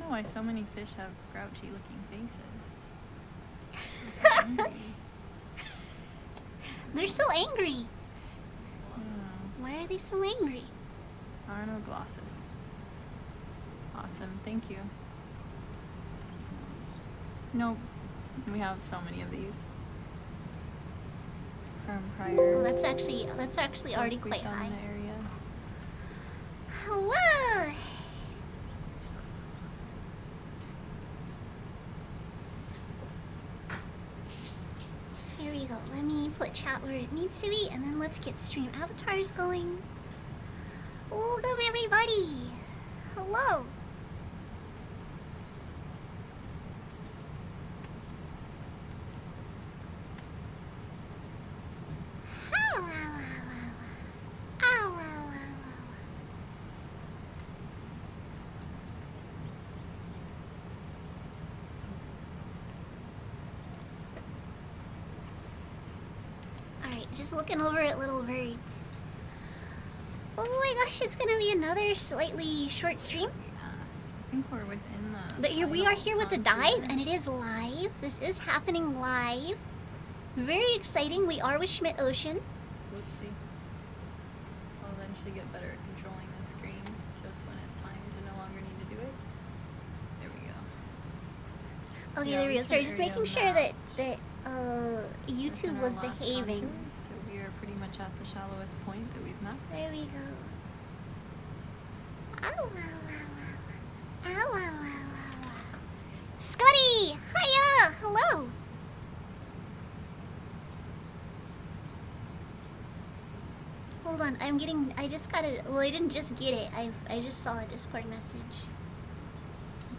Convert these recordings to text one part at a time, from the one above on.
know why so many fish have grouchy looking faces. They're so angry. They're so angry. Yeah. Why are they so angry? Arnoglossus. Awesome, thank you. Nope. We have so many of these. From prior. Oh, that's actually already we've quite done high. the area. Hello. Here we go. Let me put chat where it needs to be, and then let's get stream avatars going. Welcome, everybody. Hello. Alright, just looking over at little birds. Oh my gosh, it's gonna be another slightly short stream. I think we're within the... But here we are here with the dive, and it is live. This is happening live. Very exciting. We are with Schmidt Ocean. Whoopsie. I'll eventually get better at controlling the screen, just when it's time to no longer need to do it. There we go. Okay, Yeah, there we go. this is Sorry, an just area making of sure map. that Within YouTube our was last behaving. contour, so we are pretty much at the shallowest point that we've mapped. There we go. Ow, ow, ow, ow. Ow, ow, ow, ow, ow. Scotty! Hiya! Hello! Hold on, I just got it. Well, I didn't just get it. I just saw a Discord message.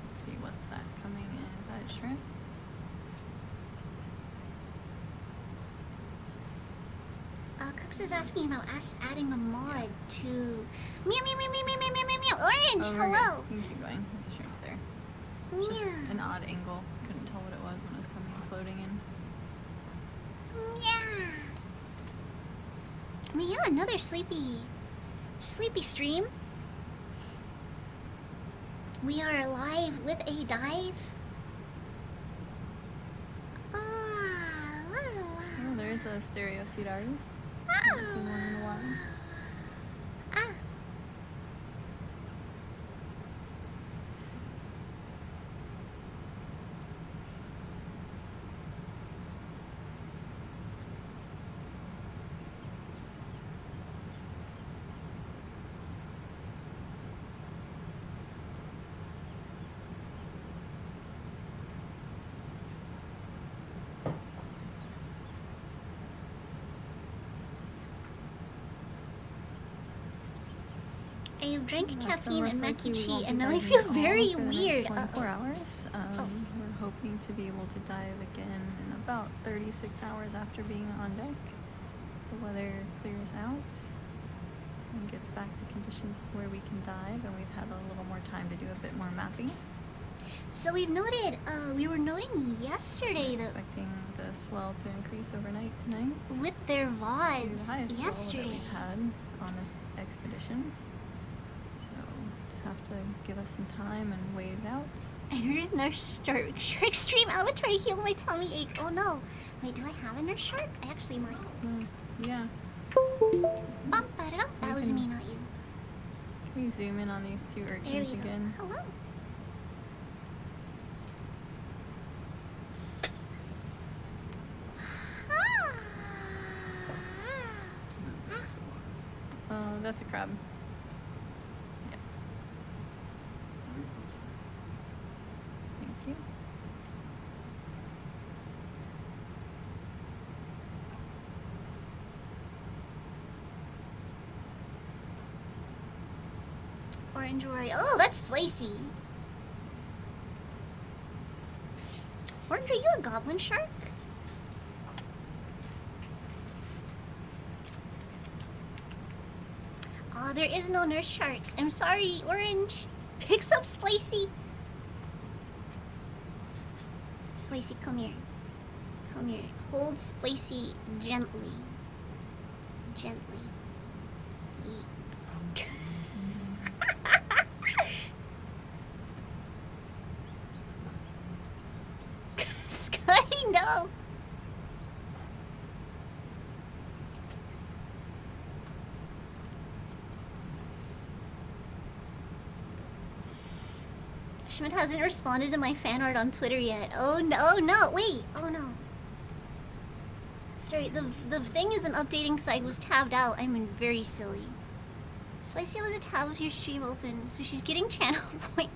Let's see, what's that coming in? Is that a shrimp? Cooks is asking about us adding a mod to meow meow meow meow meow meow meow meow. Orange, Oh, we're hello. good. You can keep going. There's a shrimp there. Just Meow. an odd angle. Couldn't tell what it was when it was coming floating in. Yeah. Yeah, another sleepy stream. We are live with a dive. Oh, there's a Stereocedaris. Haven't seen one in a while. Ah. I have drank caffeine and mac and cheese, and now I feel very weird. 24 hours. Oh. We're hoping to be able to dive again in about 36 hours after being on deck. The weather clears out and gets back to conditions where we can dive, and we've had a little more time to do a bit more mapping. So we've noted, we were noting yesterday that Expecting the swell to increase overnight tonight. with their To the VODs highest level that yesterday. we've had on this expedition. So just have to give us some time and wait it out. I heard a nurse shark stream avatar heal my tummy ache. Oh no. Wait, do I have a nurse shark? I actually might. Yeah. Bump, ba-da-dum. That was me, not you. Can we zoom in on these two There urchins we go. again? Hello. That's a crab. Yeah. Thank you. Orange Roy. Oh, that's spicy. Orange, are you a goblin shark? Oh, there is no nurse shark. I'm sorry, Orange. Picks up Spicy. Spicy, come here. Come here. Hold Spicy gently. Gently. Eat. Schmidt hasn't responded to my fan art on Twitter yet. Oh no, wait, oh no. Sorry, the thing isn't updating because I was tabbed out. I'm very silly. Spicy has a tab of your stream open, so she's getting channel points.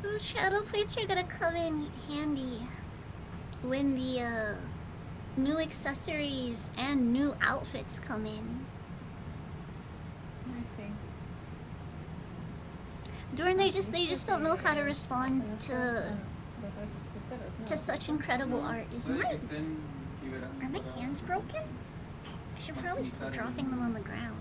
Those shadow plates are gonna come in handy when the new accessories and new outfits come in. I see. During they just don't know how to respond to such incredible art. Are my hands broken? I should probably stop dropping them on the ground.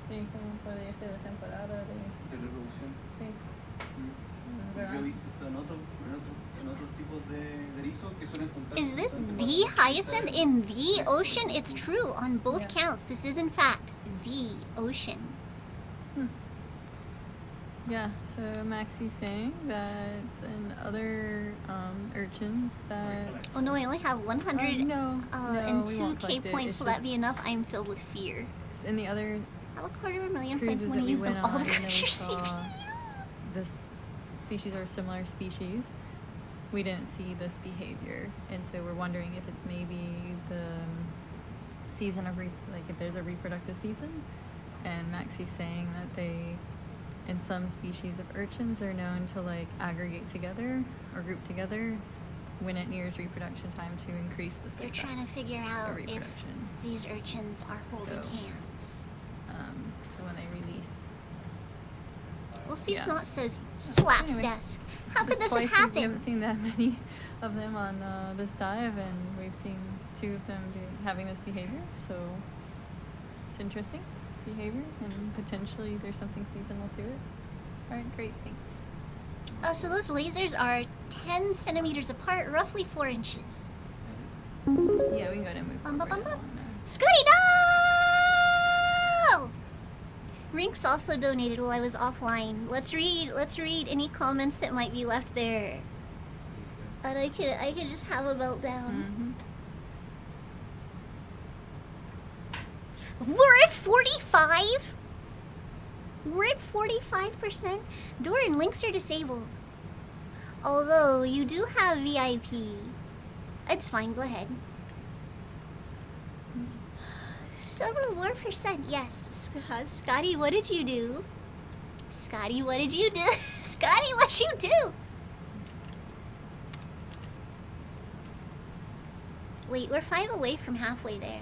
Sí, como podría ser la temporada de reproducción. sí. Yo he visto en otros tipos de erizo que suelen juntar. Is this the hyacinth in the ocean? It's true on both counts. This is in fact the ocean. Yeah, so Maxi's saying that in other urchins that Oh no, I only have 100 no, and we won't 2k collect it. points. It's Will that just- be enough? I am filled with fear. in the other I have 250,000 points. cruises I'm that gonna we use them went all on, to even though crush we your saw CPU. this species or similar species, we didn't see this behavior, and so we're wondering if it's maybe the season of like if there's a reproductive season. And Maxi's saying that they, in some species of urchins, they're known to like aggregate together or group together when it nears reproduction time to increase the They're success trying to figure of out if reproduction. these urchins are holding So- hands. So when they release, We'll see if yeah. Snot says slaps Anyway, desk. How could this twice have We happened? haven't seen that many of them on this dive, and we've seen 2 of them having this behavior. So it's interesting behavior, and potentially there's something seasonal to it. All right, great, thanks. So those lasers are 10 centimeters apart, roughly 4 inches. Yeah, we can go ahead and move Bum, bum, forward bum, bum. on that. Scotty, no! Rinks also donated while I was offline. Let's read any comments that might be left there. And I could just have a meltdown. We're at 45? We're at 45%? Door and links are disabled. Although, you do have VIP. It's fine, go ahead. Several more percent, yes. Scotty, what did you do? Scotty, what did you do? Scotty, what'd you do? Wait, we're 5 away from halfway there.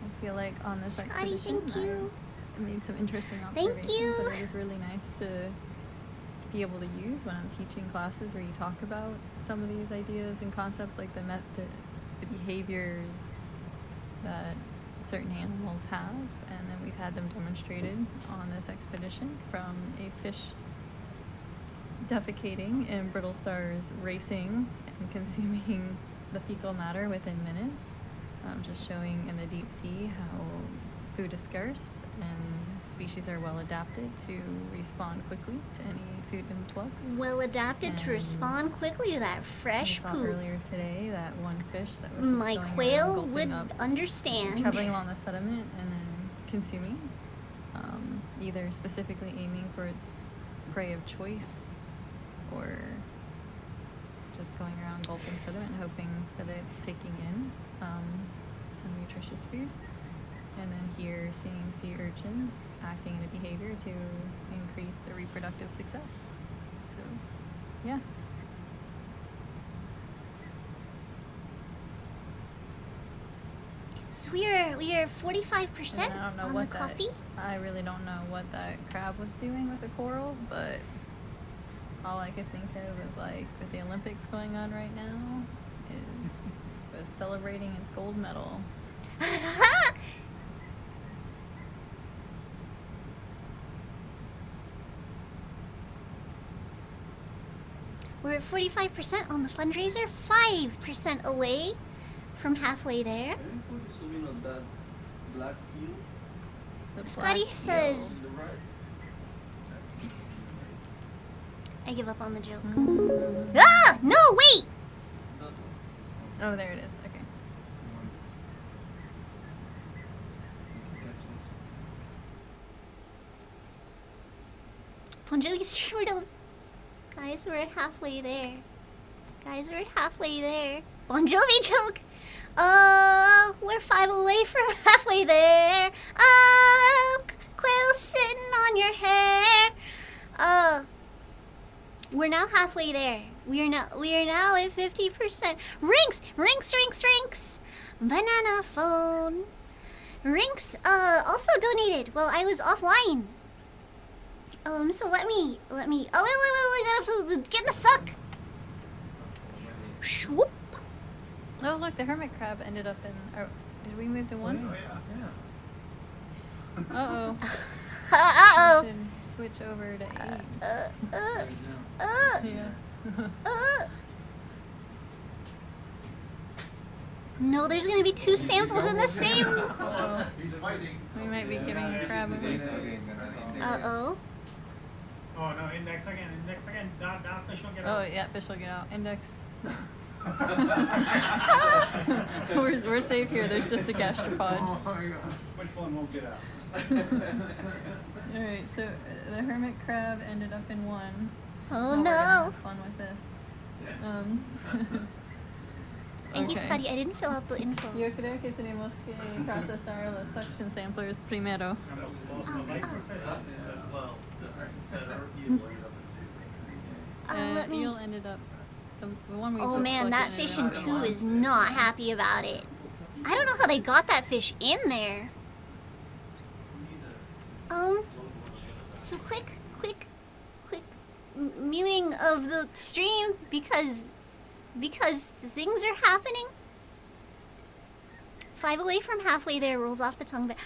I feel like on this Scotty, expedition, thank you. I made some interesting Thank observations you. that it was really nice to be able to use when I'm teaching classes where you talk about some of these ideas and concepts, like the behaviors that certain animals have, and then we've had them demonstrated on this expedition from a fish defecating and brittle stars racing and consuming the fecal matter within minutes, just showing in the deep sea how food is scarce and species are well adapted to respond quickly to any food influx. Well adapted to And respond quickly to that fresh We saw poop. earlier today that one fish that was just My going around quail gulping would up, understand. traveling along the sediment and then consuming, either specifically aiming for its prey of choice or just going around gulping sediment and hoping that it's taking in some nutritious food. And then here seeing sea urchins acting in a behavior to increase their reproductive success. So, yeah. So we are 45% And I don't know on the what coffee. I really don't know what that crab was doing with the coral, but all I could think of is like with the Olympics going on right now is was celebrating its gold medal. We're at 45% on the fundraiser, 5% away from halfway there. Can you put zoom in on that black eel? The Scotty black says, On the right. I give up on the joke. Mm. Ah! No, wait! That one. Oh, there it is. Okay. Bon Jovi streamer don't. Guys, we're halfway there. Guys, we're halfway there. Bon Jovi joke! We're 5 away from halfway there. Quill sitting on your hair. We're now halfway there. We are now at 50%. Rinks! Banana phone. Rinks, also donated. Well, I was offline. So let me. Oh, wait, we gotta get in the suck. Swoop. Oh, look, the hermit crab ended up in. Oh, did we move to one? Yeah. Uh-oh. Uh-oh. We should switch over to 8. Yeah. No, there's gonna be 2 samples in the same. Uh-oh. He's fighting. We might be giving a crab away. Uh-oh. Oh no, index again. That fish will get Oh, out. yeah, fish will get out. Index. we're safe here. There's just a gastropod. Oh my god. Which one won't get out? Alright, so the hermit crab ended up in 1. Oh We're gonna no. have fun with this. Thank you, okay. Scotty. I didn't fill out the info. Yo creo que tenemos que procesar los suction samplers primero. Let me. Eel ended up the one we Oh just man, plugged that fish in ended up 2 is not happy about it. I don't know how they got that fish in there. So quick muting of the stream because the things are happening. 5 away from halfway there, rolls off the tongue. But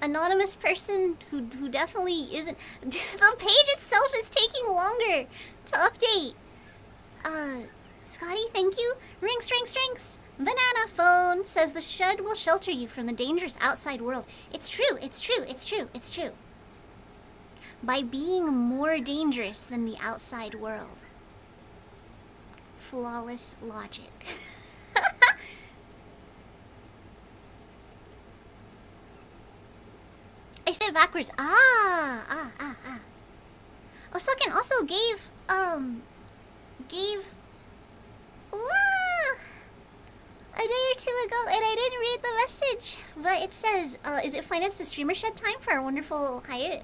anonymous person who definitely isn't. The page itself is taking longer to update. Scotty, thank you. Rinks. Banana phone says the shed will shelter you from the dangerous outside world. It's true. By being more dangerous than the outside world. Flawless logic. I said it backwards. Osoken also gave a day or 2 ago, and I didn't read the message, but it says, is it Finance the Streamer Shed time for our wonderful Hyatt,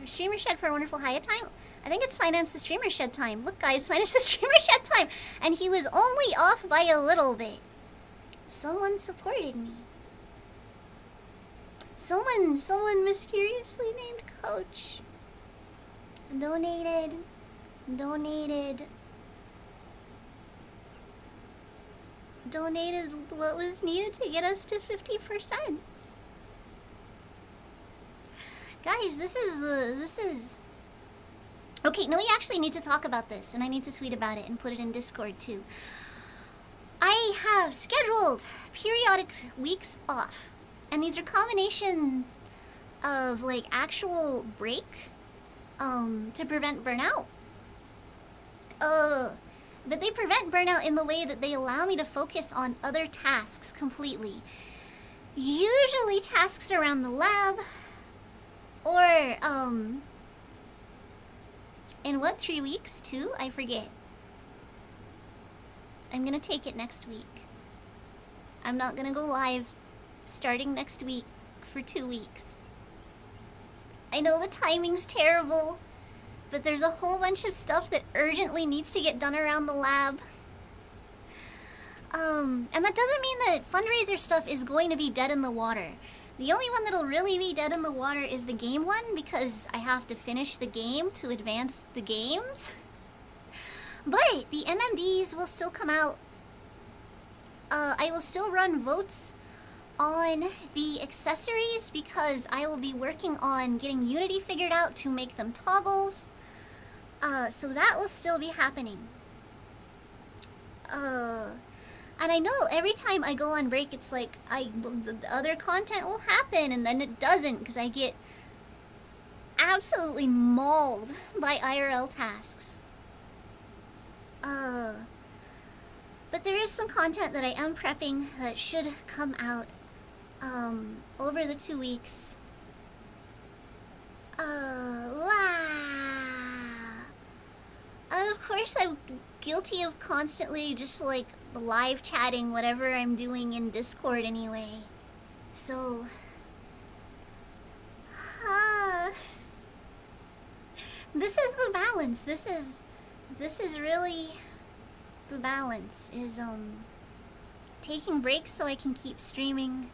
Streamer Shed for our wonderful Hyatt time? I think it's Finance the Streamer Shed time. Look guys, Finance the Streamer Shed time! And he was only off by a little bit. Someone supported me. Someone mysteriously named Coach donated what was needed to get us to 50%. Guys, this is okay, no, we actually need to talk about this, and I need to tweet about it and put it in Discord too. I have scheduled periodic weeks off, and these are combinations of like actual break to prevent burnout. But they prevent burnout in the way that they allow me to focus on other tasks completely. Usually tasks around the lab, or in what, 3 weeks? 2? I forget. I'm gonna take it next week. I'm not gonna go live starting next week for 2 weeks. I know the timing's terrible, but there's a whole bunch of stuff that urgently needs to get done around the lab. And that doesn't mean that fundraiser stuff is going to be dead in the water. The only one that'll really be dead in the water is the game one, because I have to finish the game to advance the games. But the MMDs will still come out. I will still run votes on the accessories because I will be working on getting Unity figured out to make them toggles. So that will still be happening. And I know every time I go on break, it's like the other content will happen, and then it doesn't because I get absolutely mauled by IRL tasks. But there is some content that I am prepping that should come out over the 2 weeks. And of course, I'm guilty of constantly just like live chatting whatever I'm doing in Discord anyway. So, this is the balance. This is really the balance. Is taking breaks so I can keep streaming,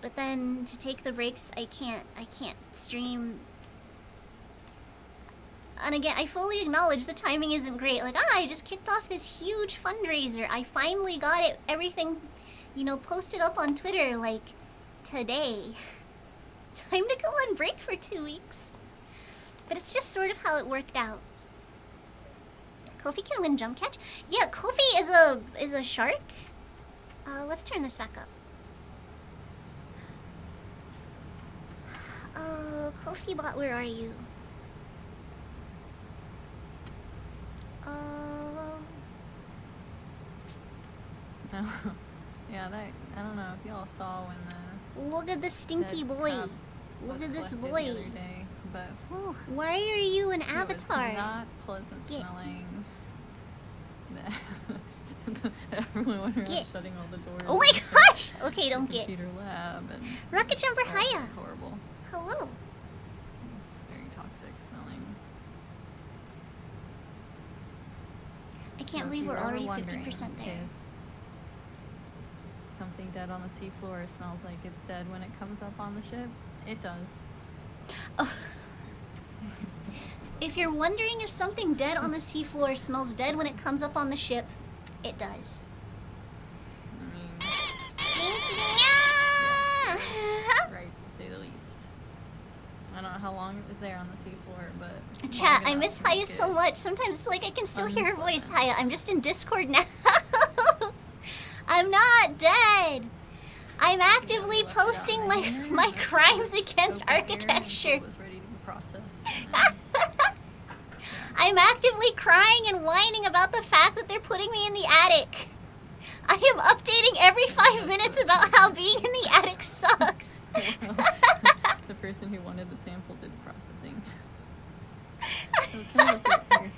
but then to take the breaks I can't stream. And again, I fully acknowledge the timing isn't great. Like, I just kicked off this huge fundraiser. I finally got it, everything, posted up on Twitter, like, today. Time to go on break for 2 weeks. But it's just sort of how it worked out. Kofi can win jump catch? Yeah, Kofi is a shark. Let's turn this back up. Kofi bot, where are you? Yeah, I don't know if y'all saw when the Look at the stinky dead boy. crab Look was at this collected boy. the other day, but whew, Why are you an it was avatar? not pleasant Get. smelling. Everyone went around Get. shutting all the doors. Oh my in the gosh! Okay, don't get. computer lab and Rocket Jumper, oh, it hiya. was horrible. Hello. It's very toxic smelling. I can't So believe if we're you were already wondering 50% there. if something dead on the seafloor smells like it's dead when it comes up on the ship, it does. Oh. If you're wondering if something dead on the seafloor smells dead when it comes up on the ship, it does. I mean, Yeah. right to say the least. I don't know how long it was there on the seafloor, but Chat, long I enough miss to make Haya so it much. Sometimes it's like I can still hear her voice. unpleasant. Haya, I'm just in Discord now. I'm not dead. I'm actively left it out posting in my there, my and crimes open against air until architecture. it was ready to be processed. And then, I'm actively crying and whining about the fact that they're putting me in the attic. I am updating every 5 minutes about how being in the attic sucks. the person who wanted the sample did processing. So it kind of looked weird.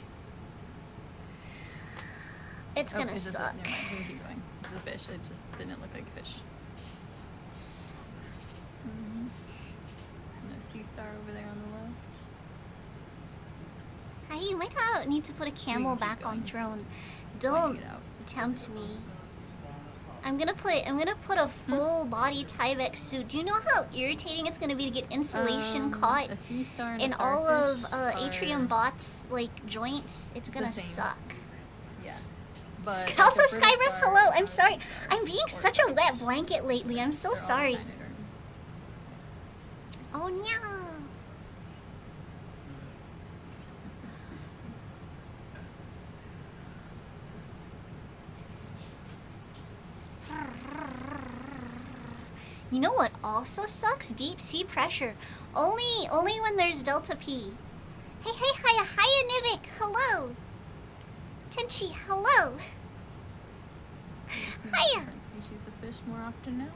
It's Oh, gonna is this a- suck. Never mind, we can keep going. It's a fish. It just didn't look like a fish. And a sea star over there on the left. Hi, you might need to put a camel keep back on going. throne. Pointing Don't it out. tempt me. I'm gonna put a full body Tyvek suit. Do you know how irritating it's gonna be to get insulation caught A sea star and in a all of starfish Atrium are Bot's like joints? It's gonna same. suck. Yeah. But Also, the British Skybus, star hello. I'm has sorry. I'm being or such a starfish. wet blanket lately. I'm so They're all sorry. echinoderms. Oh no. You know what also sucks? Deep sea pressure. Only when there's delta P. Hey, hiya, Nivik, hello. Tenchi, hello. See Hiya. different species of fish more often now.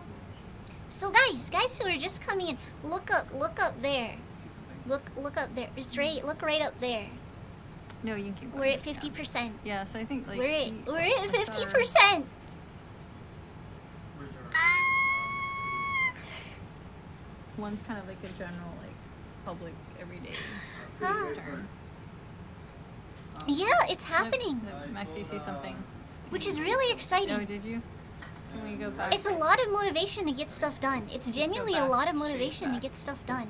So guys who are just coming in, look up there. Look up there. It's right. Look right up there. No, you can keep We're going, at 50%. Yeah, so I think like We're sea- at a star- 50%. One's kind of like a general like public everyday Ah. term. Yeah, it's happening, Look, Max, you see something? which is really Oh, exciting. did you? Can we go back? It's a lot of motivation to get stuff done. It's genuinely a back, lot of straight motivation to back. get stuff done.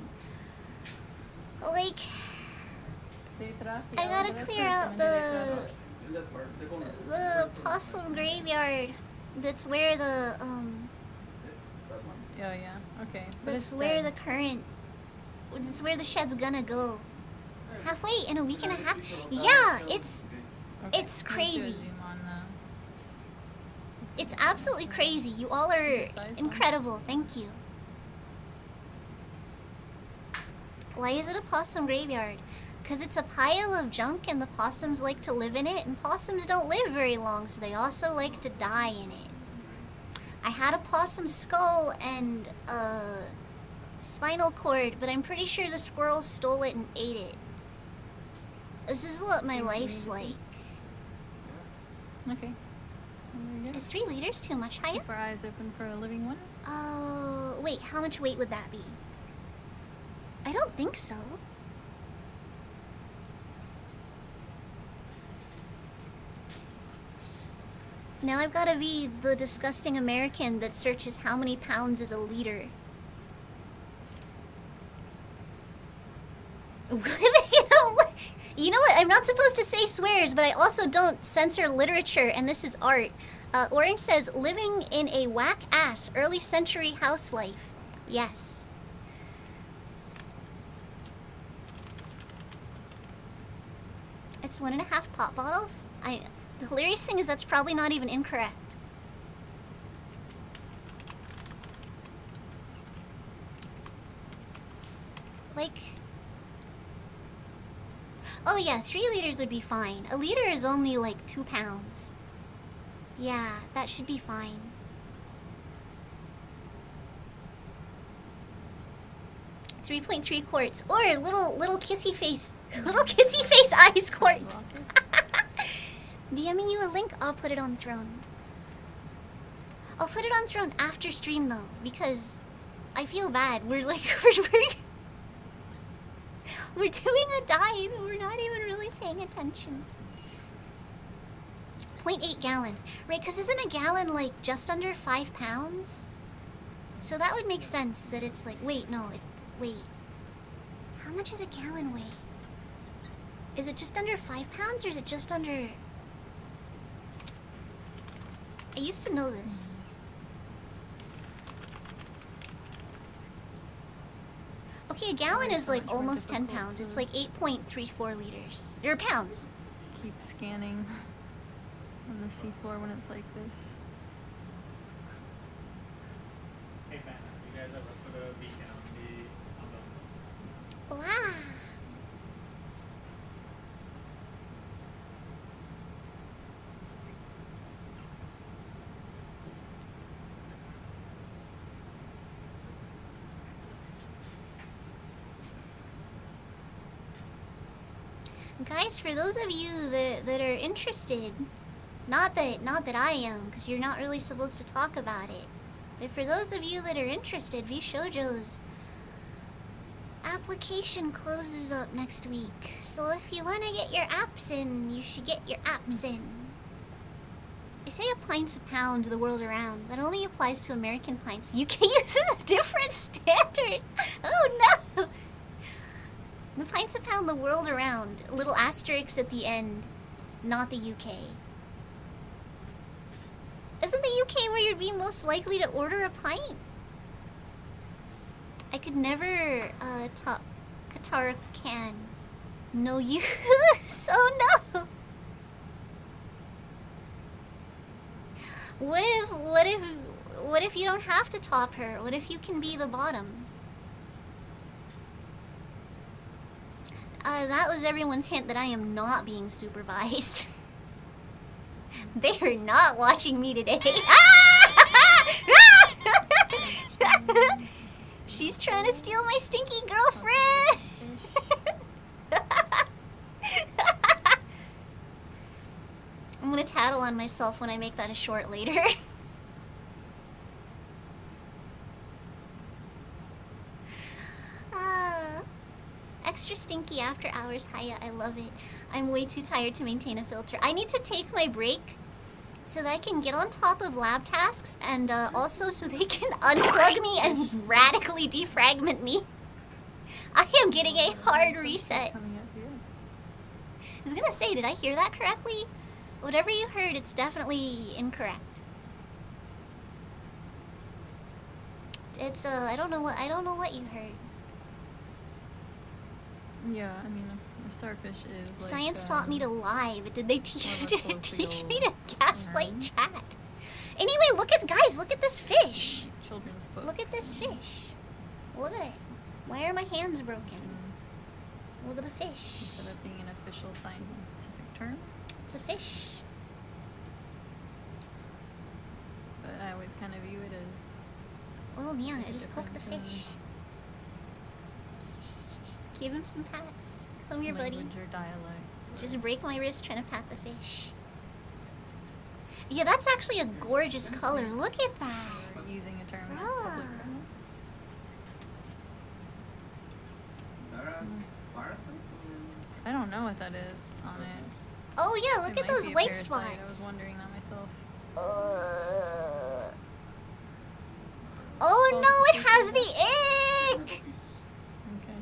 Like, Sí, atrás, y I ahora gotta derecha, clear y out también derecha. In that part, the corner. the possum graveyard. That's where the That one. Oh yeah, okay. But That's it's where dead. the current. That's where the shed's gonna go. Halfway in a week and a half. Yeah, it's Okay, it's let's do a crazy. zoom on It's absolutely crazy. You all are incredible. Thank you. Why is it a possum graveyard? Because it's a pile of junk and the possums like to live in it, and possums don't live very long, so they also like to die in it. I had a possum skull and a spinal cord, but I'm pretty sure the squirrels stole it and ate it. This is what my life's like. Okay. There we go. Is 3 liters too much, Haya? Keep our eyes open for a living one. Oh, wait, how much weight would that be? I don't think so. Now I've got to be the disgusting American that searches how many pounds is a liter. You know what? I'm not supposed to say swears, but I also don't censor literature, and this is art. Orange says, living in a whack-ass early century house life. Yes. It's 1.5 pop bottles? The hilarious thing is that's probably not even incorrect. Like... Oh yeah, 3 liters would be fine. A liter is only like 2 pounds. Yeah, that should be fine. .3 quarts. Or little kissy face eyes quarts. DMing you a link, I'll put it on Throne. I'll put it on Throne after stream though, because I feel bad. We're like we're doing a dive and we're not even really paying attention. 0.8 gallons. Right, because isn't a gallon like just under 5 pounds? So that would make sense that it's like, wait. How much does a gallon weigh? Is it just under 5 pounds or is it just under... I used to know this. Okay, a gallon is like almost 10 pounds. It's like 8.34 liters. Or pounds. Keep scanning on the seafloor when it's like this. Hey man, you guys ever put a beacon on the Wow. Guys, for those of you that are interested, not that I am, because you're not really supposed to talk about it, but for those of you that are interested, VShojo's application closes up next week. So if you want to get your apps in, you should get your apps in. I say a pint's a pound the world around. That only applies to American pints. UK uses a different standard. Oh no! The pints a pound the world around. Little asterisks at the end. Not the UK. Isn't the UK where you'd be most likely to order a pint? I could never top Qatar can. No use. Oh no. What if you don't have to top her? What if you can be the bottom? That was everyone's hint that I am not being supervised. They are not watching me today. She's trying to steal my stinky girlfriend. I'm gonna tattle on myself when I make that a short later. Extra stinky after hours, Haya. I love it. I'm way too tired to maintain a filter. I need to take my break so that I can get on top of lab tasks and also so they can unplug me and radically defragment me. I am getting a hard reset. I was gonna say, did I hear that correctly? Whatever you heard, it's definitely incorrect. It's I don't know what you heard. Yeah, I mean, a starfish is like... Science taught me to lie, but did they teach me to gaslight chat? Anyway, look at this fish. Children's books. Look at this fish. Look at it. Why are my hands broken? Mm, Look at the fish. Instead of being an official scientific term. It's a fish. But I always kind of view it as Well, yeah, There's I a just poked the difference in fish. Just give him some pats. Come here, buddy. language or dialect. Just break my wrist trying to pat the fish. Yeah, that's actually a gorgeous color. Look at that. Or using a term. that's Bruh. public term. Are a parasite I don't know what that is on it. Oh yeah, look It at might those be a white parasite. I was spots. wondering that myself. Oh no, it has the or ick! Okay.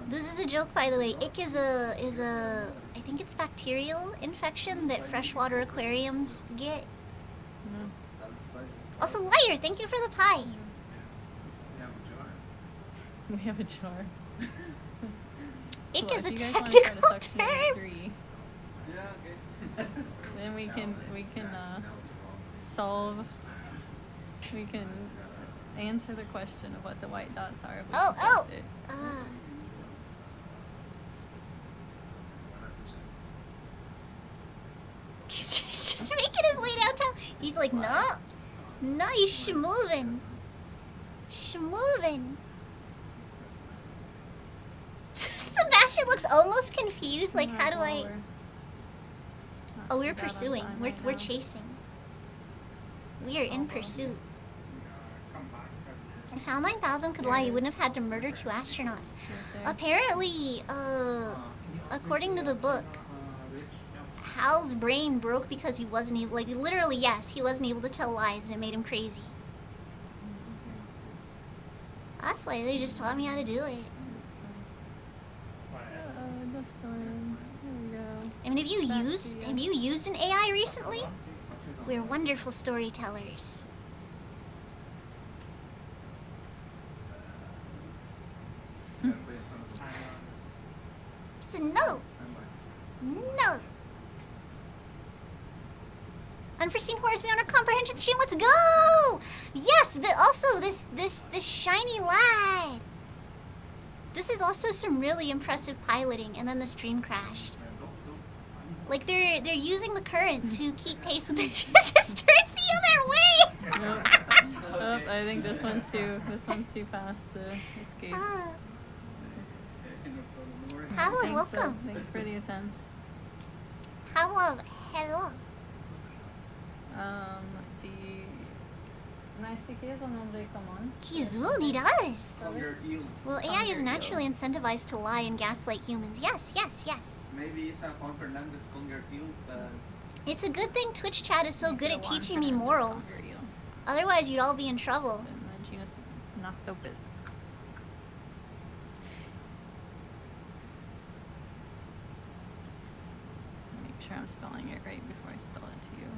This is a joke, by the way. Ick is a I think it's bacterial infection that freshwater aquariums get. No. Also, Liar, thank you for the pie. We have a jar. Ick Well, is if a you guys wanna try to technical suction it term. at 3, Yeah, okay. then we can solve. We can answer the question of what the white dots are if we Oh, can oh. test it. He's just making his way downtown. He's like, no, he's schmoovin'. Schmoovin'. Sebastian looks almost confused. Like, how do Well, I? we're not Oh, too we're bad on pursuing. time We're right we're now. chasing. We are in Although- pursuit. Come back. If HAL 9000 could lie, you wouldn't have had to murder 2 astronauts. Right there. Apparently, according to the book, Hal's brain broke because he wasn't able, like, literally, yes, he wasn't able to tell lies and it made him crazy. That's why they just taught me how to do it. The storm. There we go. I mean, Back to have you used an AI recently? We're wonderful storytellers. He said, no, no. Unforeseen horrors beyond our comprehension stream. Let's go! Yes, but also this shiny lad. This is also some really impressive piloting, and then the stream crashed. Like they're using the current to keep pace with the it just turns the other way. Nope. Oh, I think this one's too too fast to escape. Ah, No problem, no worries. Pablo, Thanks, welcome. Thanks for the attempt. Pablo, hello. Let's see. Nice que es un nombre común. He's rude, he does. Hunger eel. Well, AI is naturally incentivized to lie and gaslight humans. Yes, yes, yes. Maybe it's a Juan Fernandez Hunger eel. It's a good thing Twitch chat is so good at The one teaching me Fernandez morals. Conquer eel. Otherwise, you'd all be in trouble. In the genus Noctopus. Make sure I'm spelling it right before I spell it to you.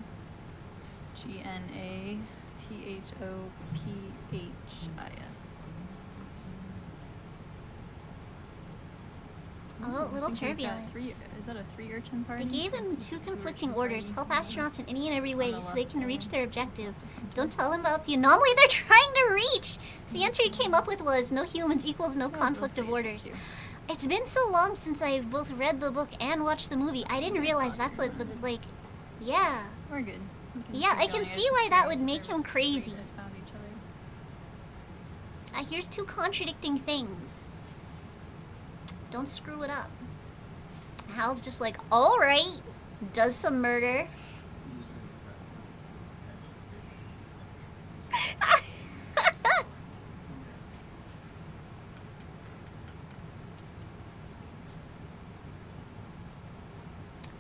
GNATHOPHIS. Oh, little I think we've got turbulence. Is that a 3 urchin party? They gave him 2 conflicting orders. Help astronauts in any and every way so they can reach their objective. Don't tell them about the anomaly they're trying to reach. So the answer he came up with was no humans equals no conflict of orders. It's been so long since I've both read the book and watched the movie. I didn't realize that's what the, like, yeah. We're good. We can Yeah, keep I can going. see just why that realized would make there him was crazy. three that found each other. Here's 2 contradicting things. Don't screw it up. Hal's just like, alright, does some murder.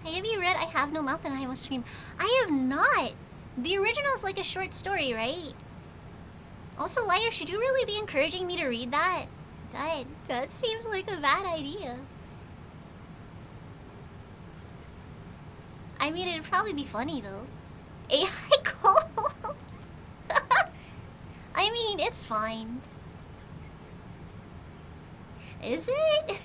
Hey, have you read I Have No Mouth and I Must Scream? I have not. The original is like a short story, right? Also, Liar, should you really be encouraging me to read that? That seems like a bad idea. I mean, it'd probably be funny, though. AI calls. I mean, it's fine. Is it?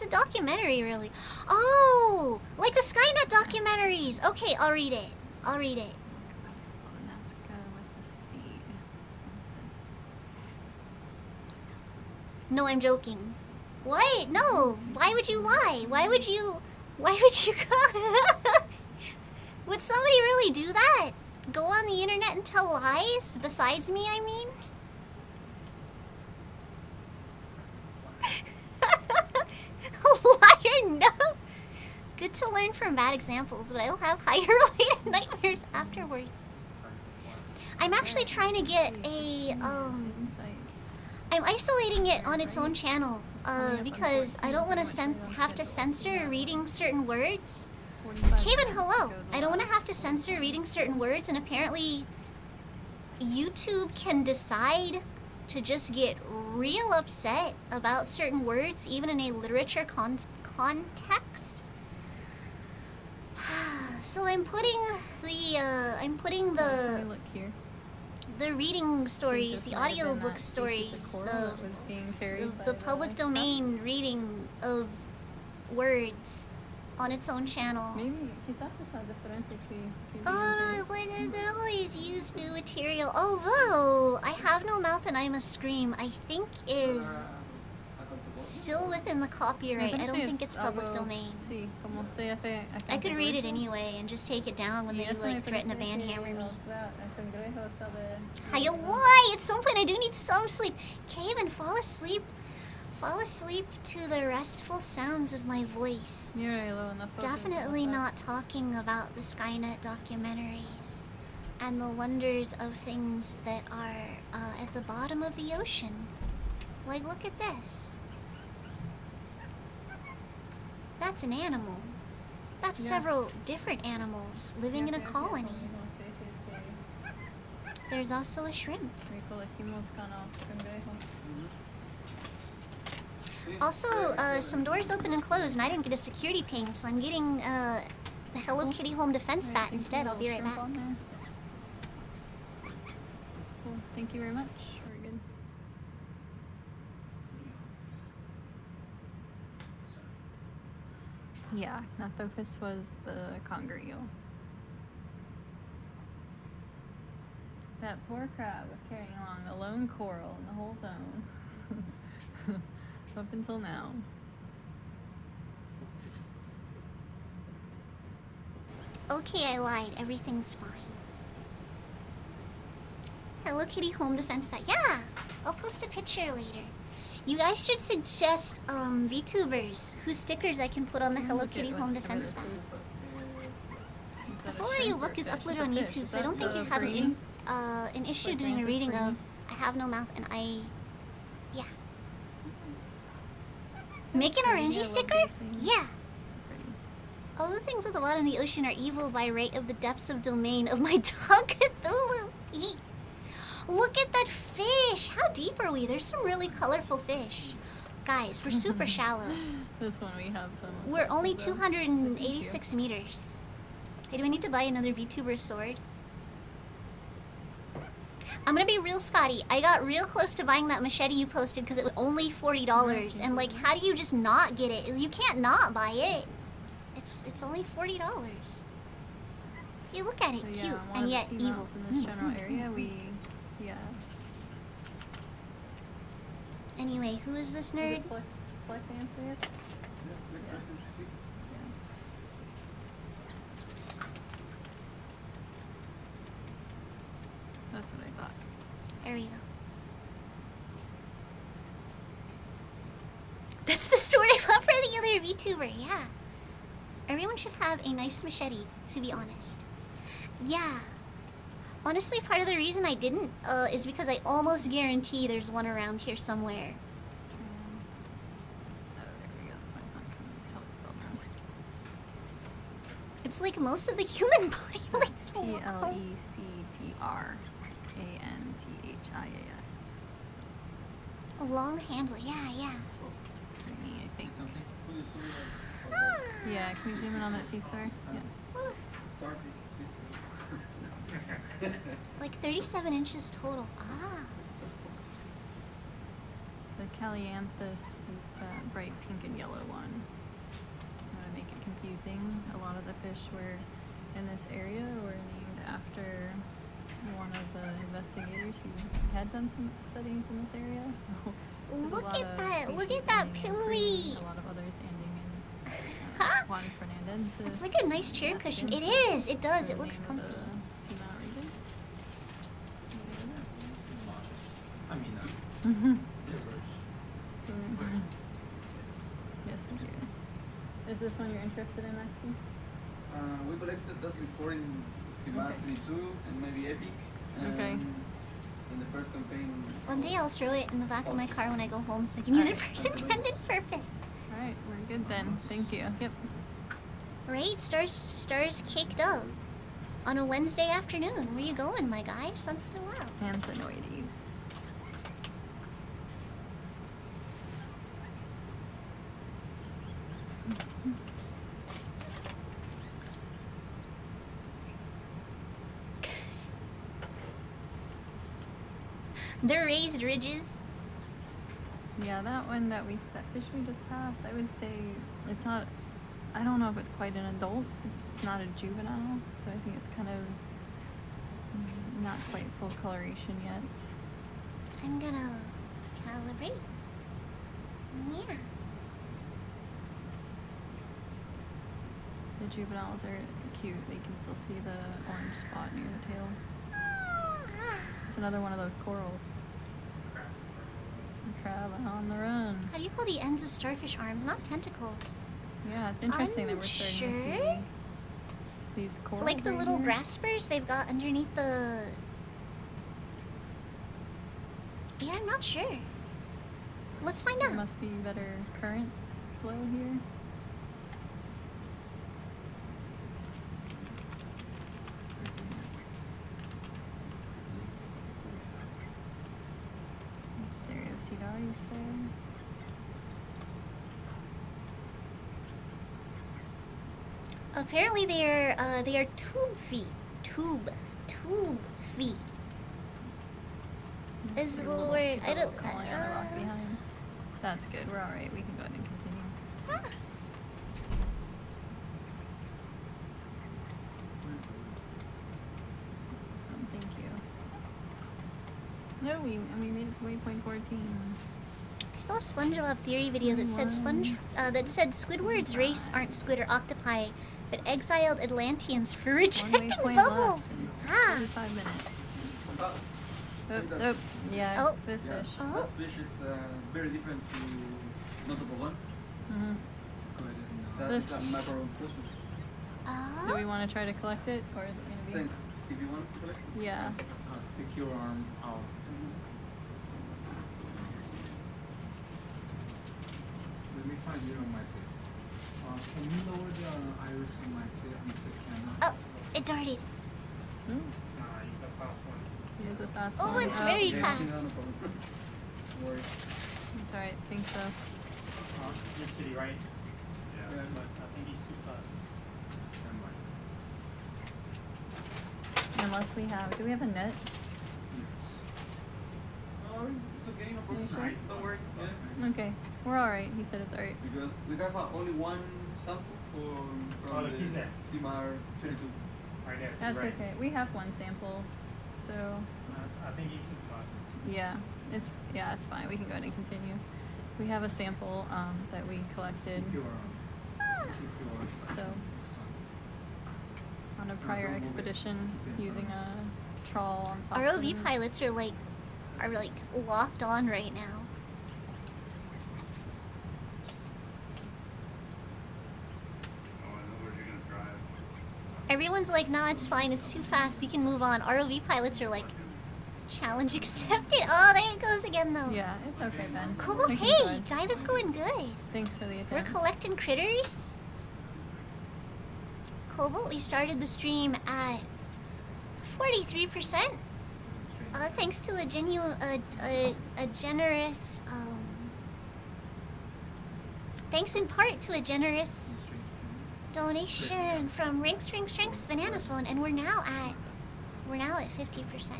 It's a documentary, really. Oh, like the Skynet documentaries. Okay, I'll read it. I'll read it. How do you spell Nazca with a C? What's this? No, I'm joking. What? No. Why would you lie? Why would you Would somebody really do that? Go on the internet and tell lies? Besides me, I mean? Liar, no. Good to learn from bad examples, but I'll have higher-related nightmares afterwards. I'm actually trying to get a, I'm isolating it on its own channel, because I don't want to have to censor reading certain words. Kaven, hello! I don't want to have to censor reading certain words, and apparently YouTube can decide to just get real upset about certain words, even in a literature context. So I'm putting the Look here. the reading stories, the audiobook stories, the public domain reading of words on its own channel. Maybe quizás sea diferente que Oh, no, they always use new material. Although, I Have No Mouth and I Must Scream, I think is still within the copyright. I don't think it's public domain. Sí, como CF I could read it anyway and just take it down when they like threaten to banhammer me. Hiya, why? At some point I do need some sleep. Kaven, fall asleep. Fall asleep to the restful sounds of my voice. Definitely not talking about the Skynet documentaries and the wonders of things that are at the bottom of the ocean. Like, look at this. That's an animal. That's several different animals living in a colony. There's also a shrimp. Also, some doors open and close, and I didn't get a security ping, so I'm getting the Hello Kitty Home Defense Bat instead. I'll be right back. Cool. Thank you very much. We're good. Yeah, Gnathopus was the conger eel. That poor crab was carrying along a lone coral in the whole zone. Up until now. Okay, I lied. Everything's fine. Hello Kitty Home Defense Bat. Yeah! I'll post a picture later. You guys should suggest VTubers whose stickers I can put on the Hello Kitty Home Defense Bat. The full audiobook is uploaded on YouTube, so I don't think you have an issue doing a reading of I Have No Mouth and I... Yeah. Make an orangey sticker? Yeah. All the things at the bottom of the ocean are evil by right of the depths of domain of my dog Cthulhu. Eek. Look at that fish! How deep are we? There's some really colorful fish. Guys, we're super shallow. This one we have some. We're only 286 meters. Hey, do I need to buy another VTuber sword? I'm gonna be real, Scotty. I got real close to buying that machete you posted because it was only $40. And like, how do you just not get it? You can't not buy it. It's only $40. You look at it, So, yeah, cute, one and of the yet seamounts evil. in this general area, yeah. Anyway, who is this nerd? That's what I thought. There we go. That's the sword I bought for the other VTuber, yeah. Everyone should have a nice machete, to be honest. Yeah. Honestly, part of the reason I didn't is because I almost guarantee there's one around here somewhere. Oh, there we go. That's why it's not coming. That's how it's spelled wrong. It's like most of the human body. Like, Plectranthias. a long handle, yeah, yeah. For me, I think. Ah. Yeah, can we zoom in on that sea star? Yeah. Like 37 inches total. Ah. The Calianthus is that bright pink and yellow one. I want to make it confusing. A lot of the fish were in this area were named after one of the investigators who had done some studies in this area. So there's a Look lot at of that! Look species at that ending in pillowy! green, a lot of others ending in Huh? Juan Fernandez. It's like a nice chair cushion. It is. It does. It looks comfy. Sima Regis. I mean, Yes, we do. Is this one you're interested in, Maxi? We collected that before in Simar Okay. 32 and maybe Epic. Okay. In the first campaign. One day I'll throw it in the back of my car when I go home so I can use it for its intended purpose. All right, we're good then. Thank you. Yep. Right? Stars caked up. On a Wednesday afternoon. Where you going, my guy? Sun's still out. Anthenoides. The raised ridges. Yeah, that fish we just passed, I would say it's not, I don't know if it's quite an adult. It's not a juvenile, so I think it's kind of not quite full coloration yet. I'm gonna calibrate. Yeah. The juveniles are cute. They can still see the orange spot near the tail. It's another one of those corals. The crab on the run. How do you call the ends of starfish arms? Not tentacles. Yeah, it's interesting that we're starting to Unsure? see these corals. Like the right little here. graspers they've got underneath the... Yeah, I'm not sure. Let's find There out. must be better current flow here. Stereocidaris there. Apparently they are tube feet. Tube feet. Is the little word. I don't. Calling on a rock behind. That's good. We're all right. We can go ahead and continue. Huh. Awesome. Thank you. No, we made it to waypoint 14. I saw a SpongeBob theory video that said Squidward's race aren't squid or octopi, but exiled Atlanteans for One rejecting waypoint bubbles. left in Ah. 45 minutes. That, Oh, yeah, Oh. this yeah, fish. Oh. that fish is very different to notable one. hmm That This- is a macaron process. Do we Oh. want to try to collect it, or is it going to be? Thanks. If you want to collect it. Yeah. stick your arm out. Let me find you on my set. Can you lower the iris on my set camera? Oh, it darted. Ooh, Nah, use a fast one. use a fast Oh, one. it's very Yeah, fast. no problem. Don't worry. It's alright, think so. Just to the right. Yeah. But I think he's too fast. Stand by. Unless we have, do we have a net? Yes. No, it's okay, no problem. You sure? Don't worry. Yeah. Okay, we're alright. He said it's alright. Because we have only one sample from Oh, look, he's the there. CMAR 32. Right there. to the That's right. okay. We have one sample, so I think he's too fast. yeah, it's fine. We can go ahead and continue. We have a sample that we collected. Stick your So on a prior don't move it. expedition Keep it in using front. a trawl on top. ROV pilots are like locked on right now. Oh, I know where you're gonna drive. Everyone's like, nah, it's fine, it's too fast, we can move on. ROV pilots are like, challenge accepted. Oh, there it goes again though. Yeah, it's okay, Ben. Cool, We can go hey, ahead. dive is going good. Thanks for the We're attempt. collecting critters. Cobalt, we started the stream at 43%. Thanks to a generous, thanks in part to a generous donation from Rinks Banana Phone, and we're now at 50%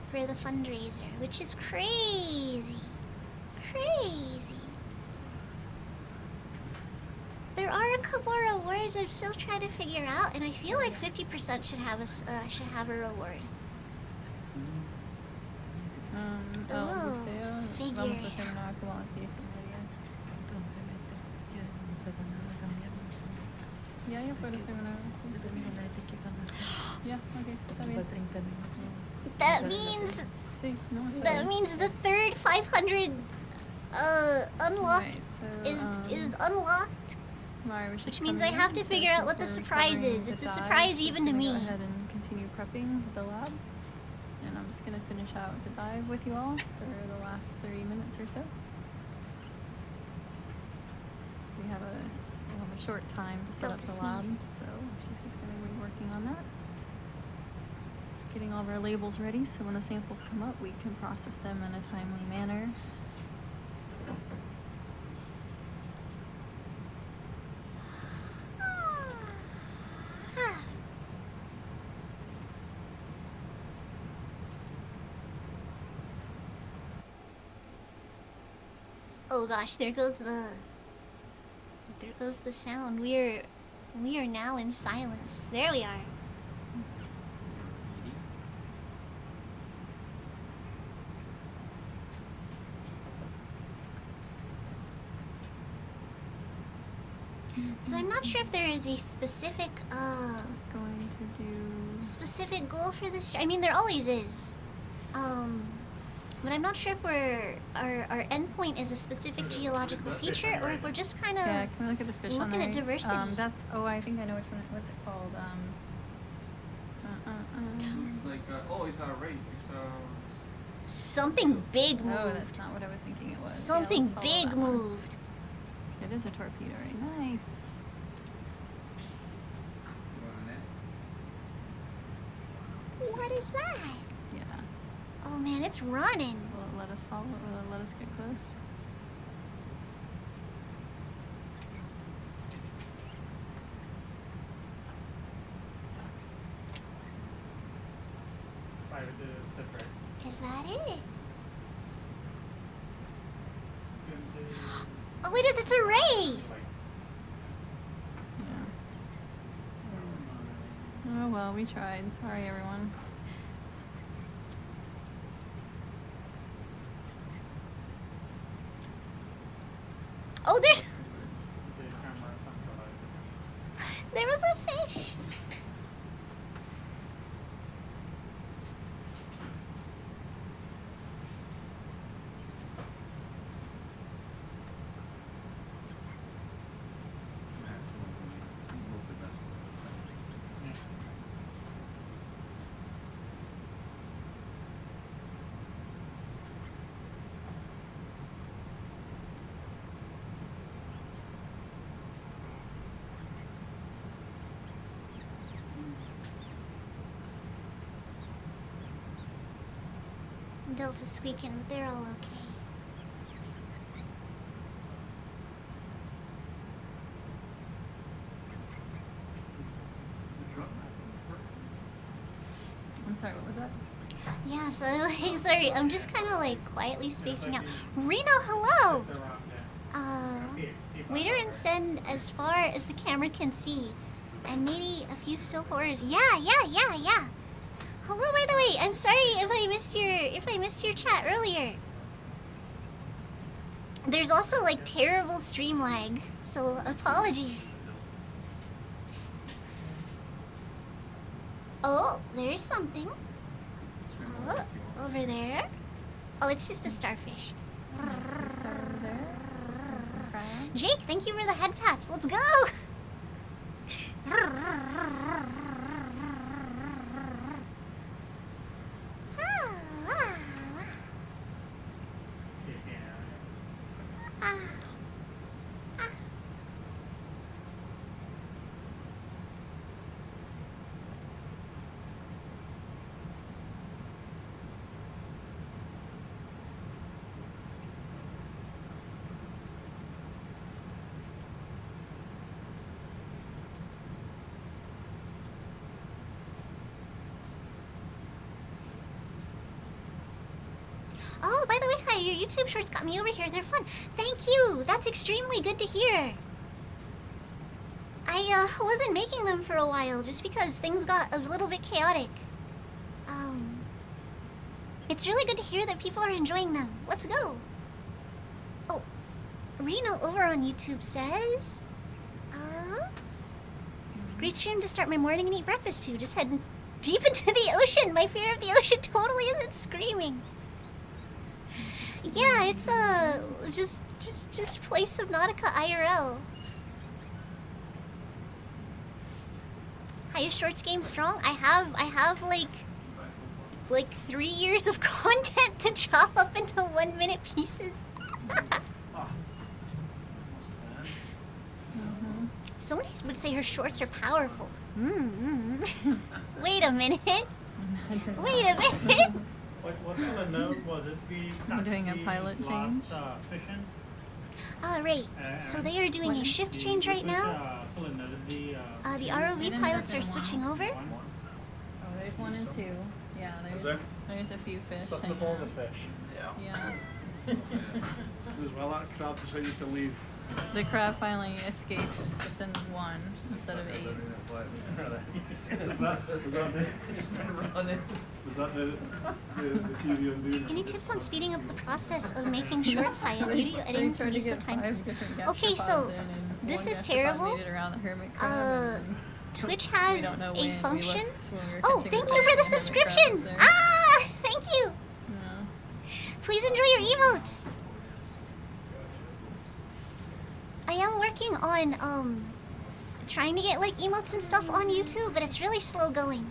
for the fundraiser, which is crazy. Crazy. There are a couple of rewards I'm still trying to figure out, and I feel like 50% should have a reward. El Oh, buceo. figure Vamos a it hacer una como a las 10:30. Entonces vete, ya no se van a cambiar. Ya, ya puedo hacer una. Yo termino la etiqueta más. Ya, ok, está Para bien. 30 minutos. That means Sí, no, está that bien. means the third 500 unlock Right, so, is unlocked. Mari was just which means coming I have in, to so figure out since what the we're surprise recovering is. the It's a dive, surprise she's even to gonna me. Go ahead and continue prepping the lab, and I'm just gonna finish out the dive with you all for the last 30 minutes or so. We'll have a short time to set up Delta the lab, sneezed. so she's just gonna be working on that. Getting all of our labels ready, so when the samples come up, we can process them in a timely manner. Oh gosh, there goes the sound. We are now in silence. There we are. So I'm not sure if there is a specific Just going to do. specific goal for this. I mean, there always is. But I'm not sure if our endpoint is a specific geological feature or if we're just kind of Yeah, can we look at the fish on looking the at right? diversity. That's. Oh, I think I know which one. What's it called? Looks like, oh, it's a ray. It's a. Something big Oh, moved. that's not what I was thinking it was. Yeah, Something let's follow big that one. moved. It is a torpedo, right? Nice. What is that? Yeah. Oh man, it's running. Will it let us follow? Will it let us get close? By the separate. Is that it? It's gonna say, Oh, it is. It's a ray. like, Yeah. Oh well, we tried. Sorry, everyone. Oh, there's the camera centralized. there was a fish. Delta's squeaking, but they're all okay. I'm sorry. What was that? Yeah, so like, sorry, I'm just kind of like quietly spacing out. Reno, hello. The rock there. Waiter and send as far as the camera can see, and maybe a few still horrors. Yeah. Hello, by the way. I'm sorry if I missed your chat earlier. There's also like terrible stream lag, so apologies. Oh, there's something. Oh, over there. Oh, it's just a starfish. Just start over there. Some crab. Jake, thank you for the head pats. Let's go. Oh, by the way, hi your YouTube shorts got me over here. They're fun. Thank you. That's extremely good to hear. I wasn't making them for a while just because things got a little bit chaotic. It's really good to hear that people are enjoying them. Let's go. Oh, Reno over on YouTube says, great stream to start my morning and eat breakfast too. Just heading deep into the ocean. My fear of the ocean totally isn't screaming. Yeah, it's just play Subnautica IRL. How your shorts game strong? I have like 3 years of content to chop up into 1 minute pieces. Someone would say her shorts are powerful. Wait a minute. Wait a minute. What's in the note? Was it the I'm doing a pilot change. fishing? Right. So they are doing a shift change right now. Still in The ROV pilots are switching over. Oh, there's 1 and 2. Yeah, there's a few fish. Suck hanging up all the out. fish. Yeah. This is well out crowd to say you to leave. The crab finally escaped. It's in 1 instead of 8. Was that the TV on dude? Any tips on speeding up the process of making shorts high end? Video editing They can tried be to so get time 5 consuming. different Okay, so gastropods in, and this one is gastropod terrible. made it around the hermit crab, and Twitch we has don't know a when. We function. looked when we were Oh, catching thank the you for fish, the and the hermit crab subscription. was there. Ah, thank you. Yeah. Please enjoy your emotes. I am working on trying to get like emotes and stuff on YouTube, but it's really slow going.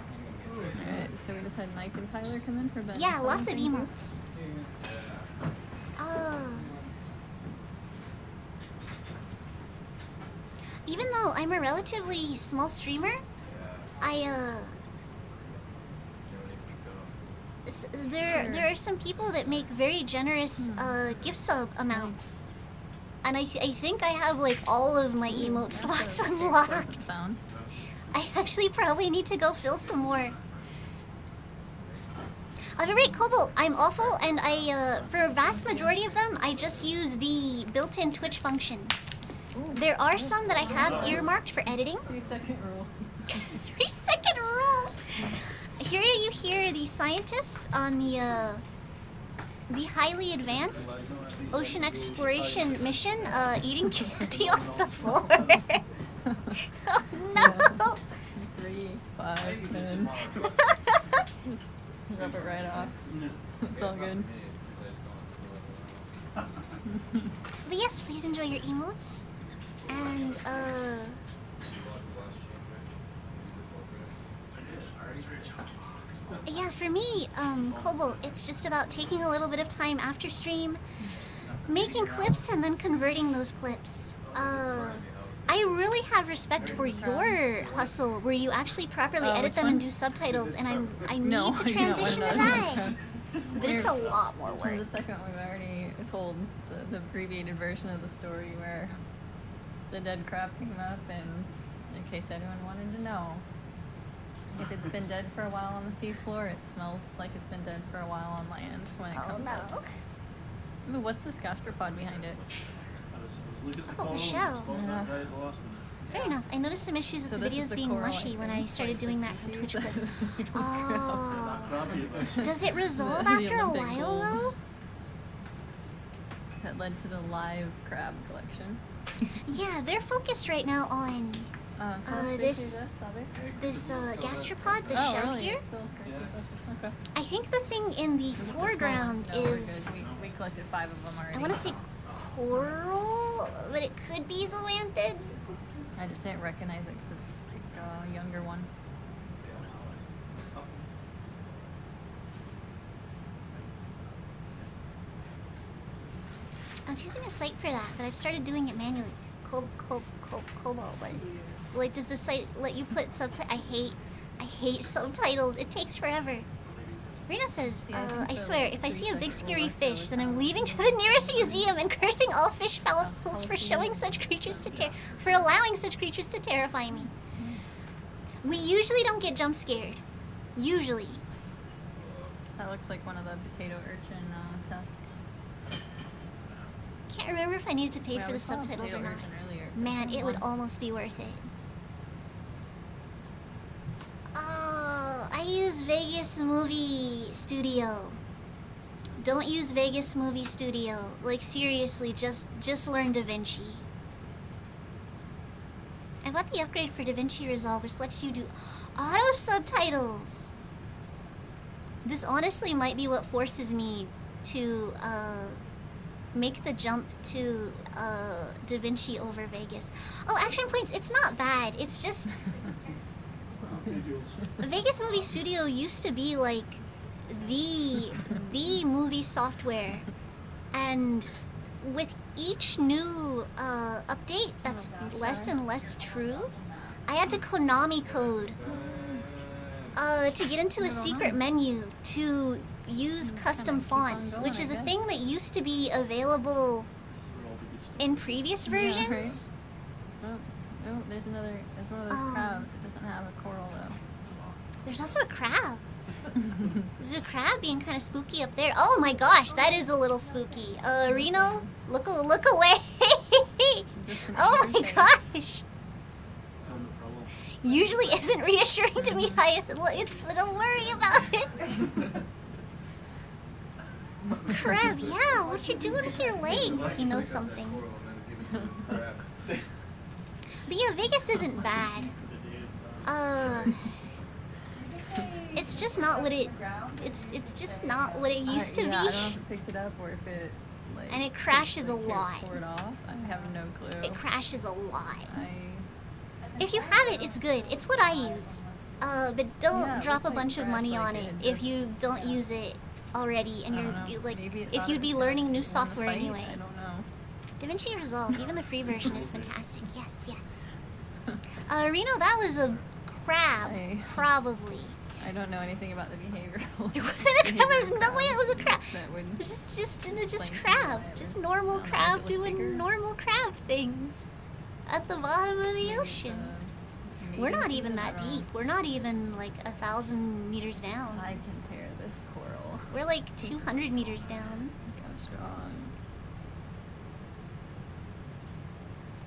Alright, so we just had Mike and Tyler come in for Ben. Yeah, lots of emotes. Even though I'm a relatively small streamer, there are some people that make very generous gift sub amounts, and I think I have like all of my emote slots unlocked. Sound. I actually probably need to go fill some more. Alright, Cobalt, I'm awful, and for a vast majority of them, I just use the built-in Twitch function. There are some that I have earmarked for editing. 3-second rule. 3-second rule! Here you hear the scientists on the highly advanced ocean exploration mission eating candy off the floor. Oh no! 3, 5, 10. Just rub it right off. It's all good. But yes, please enjoy your emotes. And yeah, for me, Cobalt, it's just about taking a little bit of time after stream, making clips and then converting those clips. I really have respect for your hustle, where you actually properly edit which them one? and do subtitles, and I need No, to I do not transition want to that. But it's a lot more And work. the second one, we've already told the abbreviated version of the story where the dead crab came up, and in case anyone wanted to know, if it's been dead for a while on the seafloor, it smells like it's been dead for a while on land when it Oh comes up. no. Ooh, what's this gastropod behind it? Oh, Michelle. Fair enough. I noticed some issues with So the this is videos the being coral, mushy when I think. started doing that from Twitch Species clips. that we Oh. Does it resolve The after a Olympic while gold. though? That led to the live crab collection. Yeah, they're focused right now on this gastropod, this oh, shell really? here. It's still crazy. Okay. I think the thing in the foreground No, we're is, good. We collected 5 of them already. I want to say coral, but it could be zoanthid. I just didn't recognize it because it's like a younger one. I was using a site for that, but I've started doing it manually. Cobalt, like does the site let you put subtitles? I hate subtitles. It takes forever. Rena says, Yeah, I think I the swear, if I see a 3-second big rule scary works fish, then I'm every leaving to time. the nearest museum and cursing all fish fossils for showing such creatures to for allowing such creatures to terrify me. We usually don't get jump scared. Usually. That looks like one of the potato urchin tests. can't remember if I needed to pay Yeah, for we the saw a subtitles or potato not. version earlier. Man, it would One. almost be worth it. Oh, I use Vegas Movie Studio. Don't use Vegas Movie Studio. Like seriously, just learn DaVinci. I bought the upgrade for DaVinci Resolve, which lets you do auto subtitles. This honestly might be what forces me to make the jump to DaVinci over Vegas. Oh, Action Points, it's not bad. It's just Vegas Movie Studio used to be like the movie software, and with each new update that's less and less true, I had to Konami code to get into a secret menu to use custom fonts, which is a thing that used to be available in previous Yeah, right. versions. Oh, there's another. There's one of those crabs. It doesn't have a coral though. There's also a crab. There's a crab being kind of spooky up there. Oh my gosh, that is a little spooky. Reno, look away. Oh my gosh. Usually isn't reassuring to me, Hyacinth. Don't worry about it. Crab, yeah, what you doing with your legs? He knows something. But yeah, Vegas isn't bad. It's just not what it. It's just not what it used to Yeah, be. I don't know if it picked it up or if it like. And it crashes a like, lot. tore it off. I have no clue. It crashes a lot. I. If you have it, it's good. It's what I use. But don't Yeah, it drop a looks like bunch of trash, money like on it it had if just- you don't use it already and I don't you're know. you, like Maybe it if thought you'd it be was learning new gonna software fight? anyway. I don't know. DaVinci Resolve, even the free version is fantastic. Yes, yes. Reno, that was a crab, probably. I don't know anything about the behavioral. There wasn't a crab. There's no way it was a crab. That would. Just explain crab. why it Just was- normal I don't know, crab if it looked doing bigger. normal crab things at the bottom of the Maybe ocean. the We're mating not even season, I that don't know. deep. We're not even like 1,000 meters down. I can tear this coral. We're like 200 meters down. Look how strong.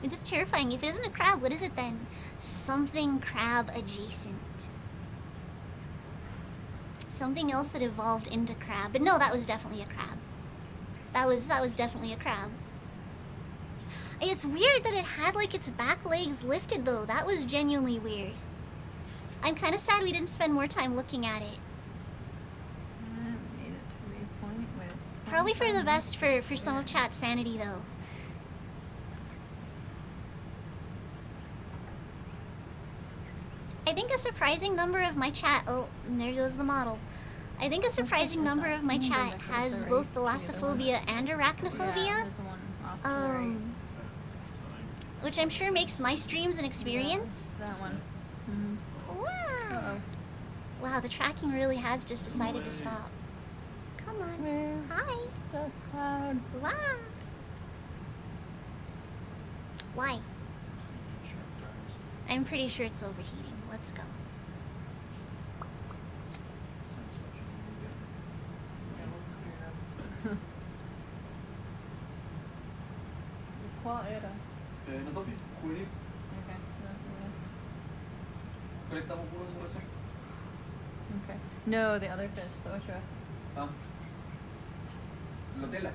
It's terrifying. If it isn't a crab, what is it then? Something crab adjacent. Something else that evolved into crab. But no, that was definitely a crab. That was definitely a crab. It's weird that it had like its back legs lifted though. That was genuinely weird. I'm kind of sad we didn't spend more time looking at it. I made it to repoint with. Probably for the 27. best for some of chat's sanity though. I think a surprising number of my chat. Oh, and there goes the model. I think a surprising number of my chat has both thalassophobia and Yeah, arachnophobia, there's one off to the right. which I'm sure makes my streams an experience. That one. Mm-hmm. Wow! Uh-oh. Wow, the tracking really has just decided to stop. Come on. Where? Hi. Dust cloud. Wow. Why? I'm pretty sure it's overheating. Let's go. ¿Cuál era? No te office, juvenil. Okay. Conectamos puro de eso. Okay. No, the other fish, the otra. Ah. La tela.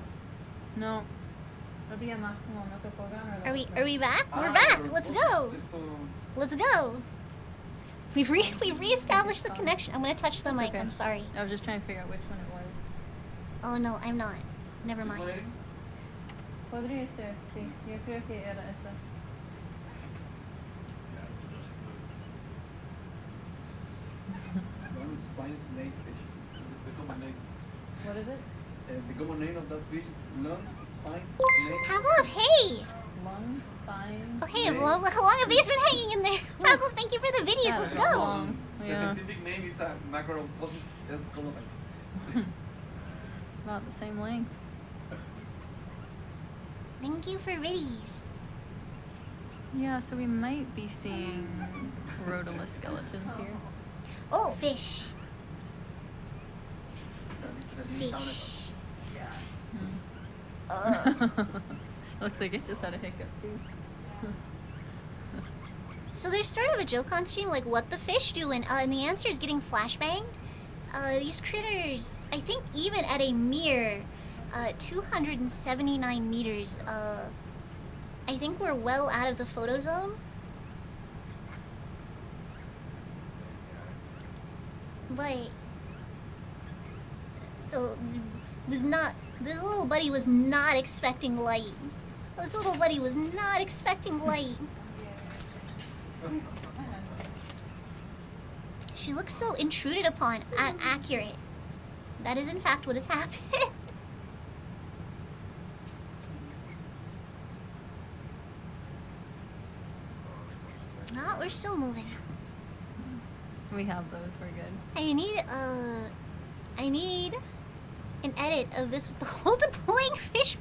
No. Habría más como no te puedo ganar. Are we back? We're Ah, back. pero Let's entonces go. esto- Let's go. We've reestablished the connection. I'm gonna touch the mic. okay. I'm sorry. I was just trying to figure out which one it was. Oh no, I'm not. Never mind. Podría ser, sí. Yo creo que era esa. Long spine snake fish. It's the common name. What is it? The common name of that fish is long spine snake. Pavlov, hey! Lung, spine. Oh hey, how long have these been hanging in there? Pavlov, thank you for the videos. Yeah, Let's they're go. long. The Yeah. scientific name is a Macrophosis escolopy. It's about the same length. Thank you for videos. Yeah, so we might be seeing rotolith skeletons here. Oh, fish. Fish. Hmm. Looks like it just had a hiccup too. So there's sort of a joke on stream, like, what the fish doing? And the answer is getting flashbanged. These critters, I think even at a mere 279 meters, I think we're well out of the photo zone. But, so, this little buddy was not expecting light. This little buddy was not expecting light. She looks so intruded upon, accurate. That is in fact what has happened. No, we're still moving. We have those, we're good. I need an edit of this with the whole deploying fish,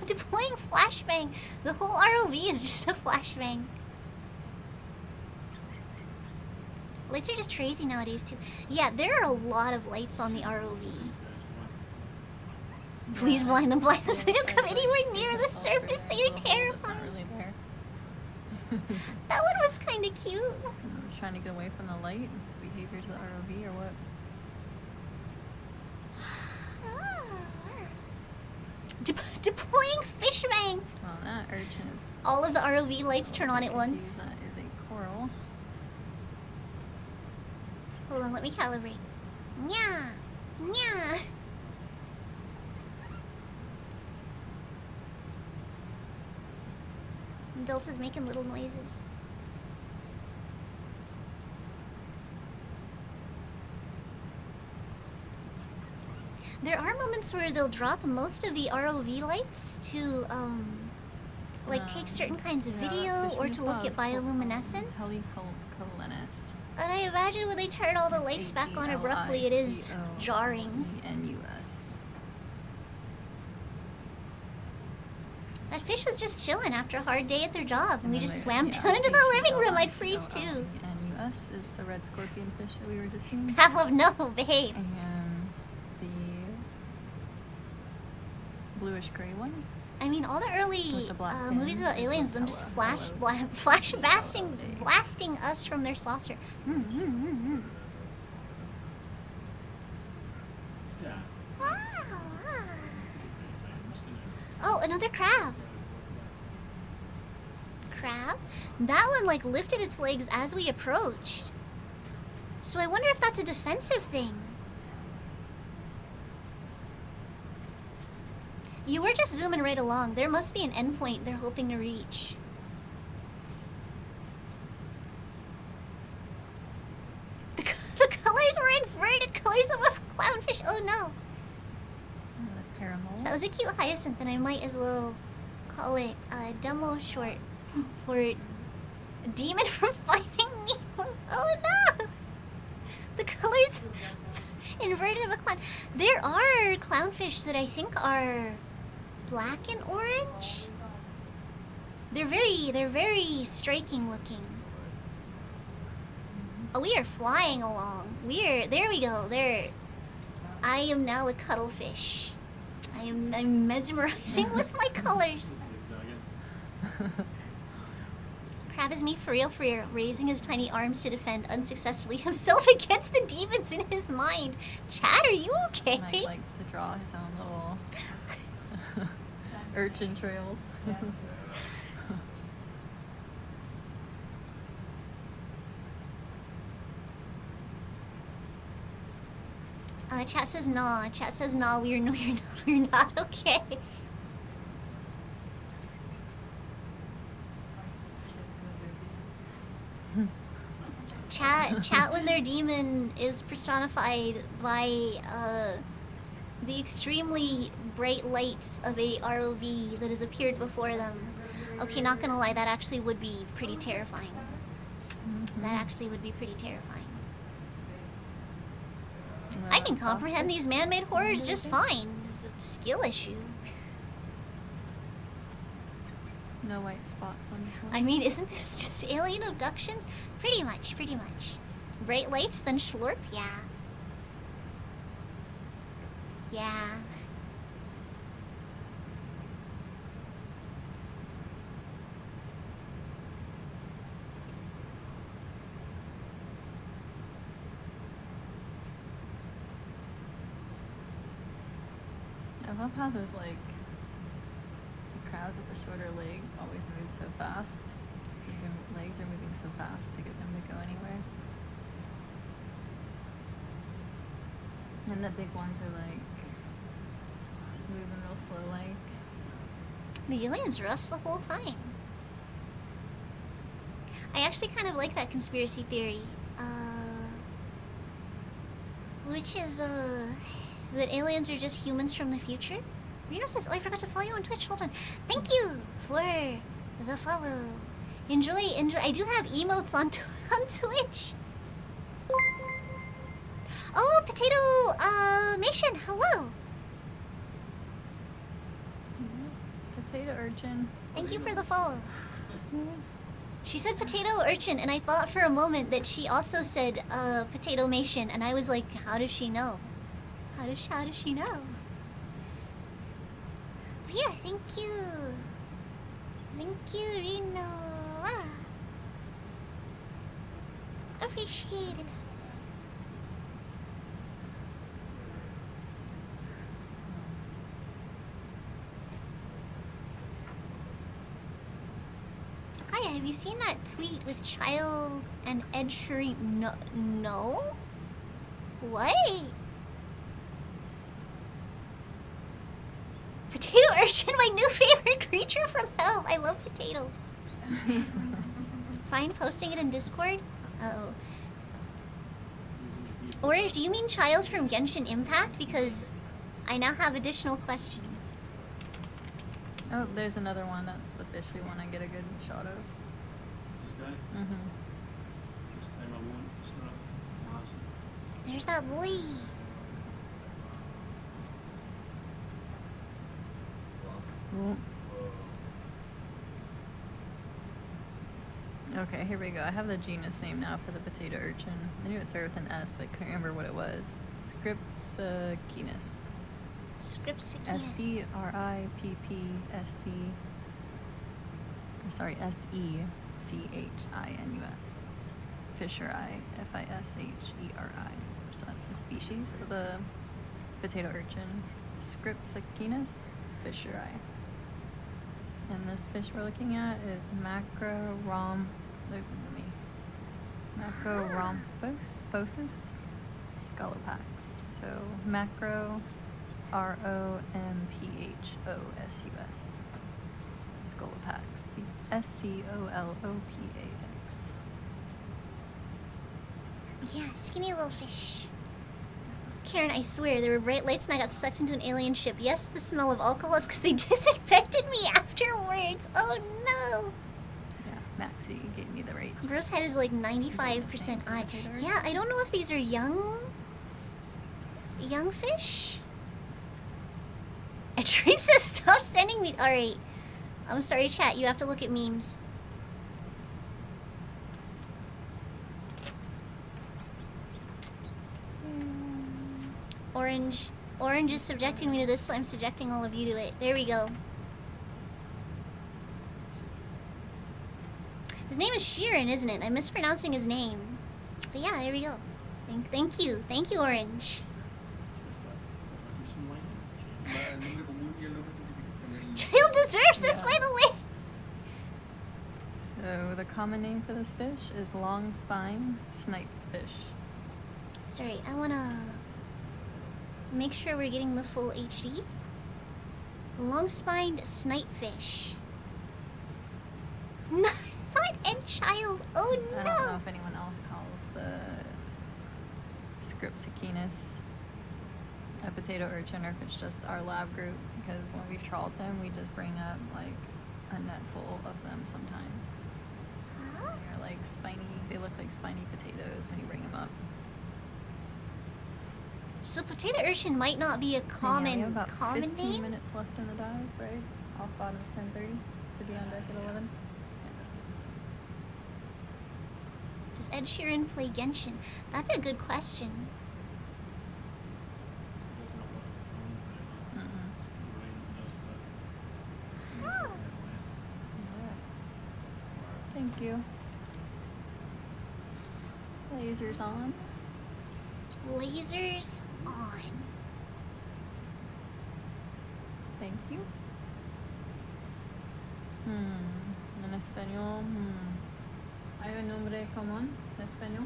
deploying flashbang. The whole ROV is just a flashbang. Lights are just crazy nowadays too. Yeah, there are a lot of lights on the ROV. Please blind them so they don't come anywhere near the surface. They are terrifying. Really there. That one was kind of cute. I'm just trying to get away from the light behaviors of the ROV or what? Deploying fishbang. Well, that urchin is. All of the ROV lights turn on at once. That is a coral. Hold on, let me calibrate. Nya, nya. Delta's making little noises. There are moments where they'll drop most of the ROV lights to, like take certain kinds of video or to look at bioluminescence. Helicolinus. And I imagine when they turn all the lights back on abruptly, it is jarring. N-U-S. That fish was just chilling after a hard day at their job, and we just swam Yeah, down into the living room. I'd freeze too. N-U-S is the red scorpion fish that we were just seeing. Pavlov, no, behave. And the bluish gray one. I mean, all the early With the black movies fins about is aliens, the them just Hello. flash blasting us from their saucer. Yeah. Wow. Oh, another crab. Crab? That one like lifted its legs as we approached. So I wonder if that's a defensive thing. You were just zooming right along. There must be an endpoint they're hoping to reach. The colors were inverted colors of a clownfish. Oh no. The paramole. That was a cute hyacinth, and I might as well call it a demo short for Demon from Finding Nemo. Oh no! The colors inverted of a clown. There are clownfish that I think are black and orange. They're very striking looking. Oh, we are flying along. There we go. There. I am now a cuttlefish. I'm mesmerizing with my colors. Crab is me for real, raising his tiny arms to defend unsuccessfully himself against the demons in his mind. Chad, are you okay? Mike likes to draw his own little urchin trails. Chat says nah. Chat says nah. We're not okay. Chat when their demon is personified by the extremely bright lights of a ROV that has appeared before them. Okay, not gonna lie, that actually would be pretty terrifying. That actually would be pretty terrifying. I can comprehend these man-made horrors just fine. It's a skill issue. No white spots on this one. I mean, isn't this just alien abductions? Pretty much. Bright lights, then slurp? Yeah. Yeah. love how those like the crowds with the shorter legs always move so fast. Their legs are moving so fast to get them to go anywhere. And the big ones are like just moving real slow like. The aliens rust the whole time. I actually kind of like that conspiracy theory. Which is, that aliens are just humans from the future? Reno says, oh, I forgot to follow you on Twitch. Hold on. Thank you for the follow. Enjoy. I do have emotes on Twitch. Oh, Potato, Mation, hello. Potato urchin. Thank you for the follow. She said potato urchin, and I thought for a moment that she also said potato mation, and I was like, how does she know? How does she know? But yeah, thank you. Thank you, Reno. Ah. Appreciate it. Hi, have you seen that tweet with Child and Ed Sheeran? No? What? Potato urchin, my new favorite creature from hell. I love potato. Fine posting it in Discord? Uh-oh. Orange, do you mean Child from Genshin Impact? Because I now have additional questions. Oh, there's another one. That's the fish we want to get a good shot of. This guy? Mm-hmm. This time I won't stop. Awesome. There's that boy. Cool. Okay, here we go. I have the genus name now for the potato urchin. I knew it started with an S, but I couldn't remember what it was. Scripsichinus. Scripsichinus. Scrippsc. Sorry, Sechinus. Fisheri. Fisheri. So that's the species of the potato urchin. Scripsichinus fisheri. And this fish we're looking at is Macrorhomphus scolopax. So macro ROMPHOSUS. Scolopax. SCOLOPAX. Yeah, skinny little fish. Karen, I swear, there were bright lights and I got sucked into an alien ship. Yes, the smell of alcohol is because they disinfected me afterwards. Oh no! Yeah, Maxie gave me the rate. Bro's head is like 95% eye. Yeah, I don't know if these are young fish. A dream says stop sending me. Alright. I'm sorry, chat. You have to look at memes. Orange is subjecting me to this, so I'm subjecting all of you to it. There we go. His name is Sheeran, isn't it? I'm mispronouncing his name. But yeah, there we go. Thank you. Thank you, Orange. El nombre común y el nombre científico también. Child deserves this, by the way. So the common name for this fish is long spine snipefish. Sorry, I wanna make sure we're getting the full HD. Long-spined snipefish. Not Ed Child. Oh I don't know no. if anyone else calls the Scripsichinus a potato urchin or if it's just our lab group, because when we've trawled them, we just bring up like a net full of them sometimes. Huh? They're like spiny, they look like spiny potatoes when you bring them up. So potato urchin might not be a And yeah, we common have about 15 name. minutes left in the dive, right? Off bottom is 10:30 to be on deck at 11. Does Ed Sheeran play Genshin? That's a good question. Huh. Thank you. Lasers on. Lasers on. Thank you. En español. ¿Hay un nombre común en español?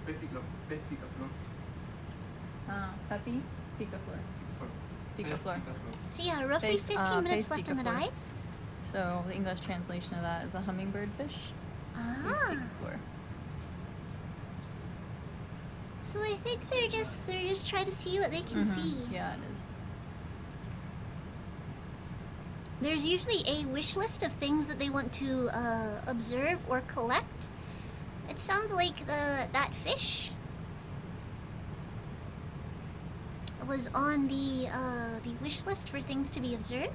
Pez picaflor. Ah, Pepi, picaflor. Picaflor. So yeah, roughly Face, 15 minutes face left in the picaflor. dive. So the English translation of that is a hummingbird fish. Ah. Picaflor. So I think they're just trying to see what they can see. Yeah, it is. There's usually a wish list of things that they want to observe or collect. It sounds like that fish was on the wish list for things to be observed.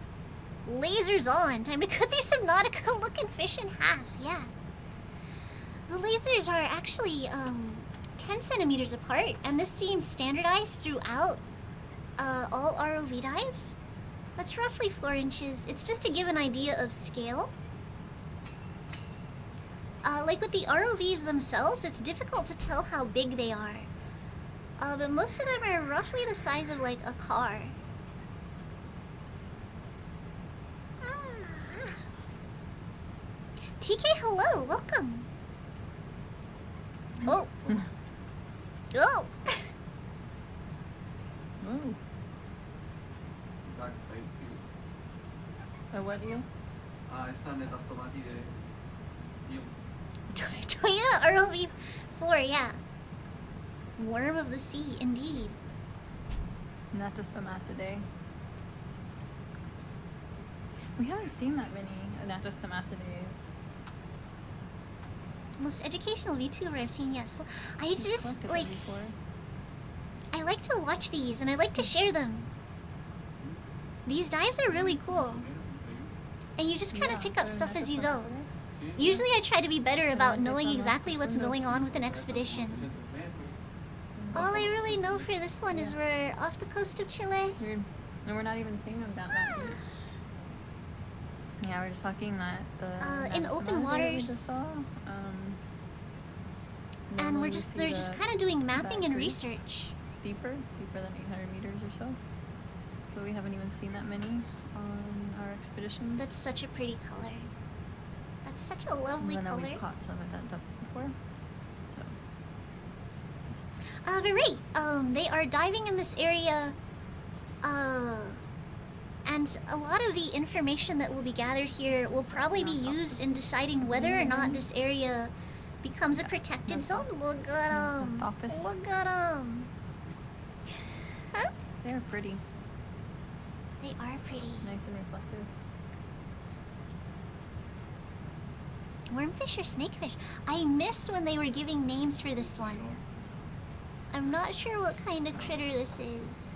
Lasers on. Time to cut these Subnautica looking fish in half. Yeah. The lasers are actually 10 centimeters apart, and this seems standardized throughout all ROV dives. That's roughly 4 inches. It's just to give an idea of scale. Like with the ROVs themselves, it's difficult to tell how big they are. But most of them are roughly the size of like a car. TK, hello, welcome. Oh. Oh. Ooh. Dark Fate. A what eel? Esa Netastomati de eel. Toyota ROV4, yeah. Worm of the sea, indeed. Natostomatidae. We haven't seen that many Natostomatidae. Most educational VTuber I've seen, yes. So I We've just collected like them before. I like to watch these and I like to share them. These dives are really cool. And you just kind of pick up stuff as you go. Usually I try to be better about knowing exactly what's going on with an expedition. All I really know for this one is we're off the coast of Chile. Weird. And we're not even seeing them that back. Yeah, we're just talking that the in open Natostomatidae we waters. just saw, And normally they're we see just the kind of doing mapping and back research. deeper than 800 meters or so. But we haven't even seen that many on our expeditions. That's such a pretty color. That's such a lovely Even though color. we've caught some at that depth before. So. But right, they are diving in this area, and a lot of the information that will be gathered here will probably be used in deciding whether or not this area becomes a protected zone. Look at them! Office. Look at them! Huh? They're pretty. They are pretty. Nice and reflective. Wormfish or snakefish? I missed when they were giving names for this one. I'm not sure what kind of critter this is.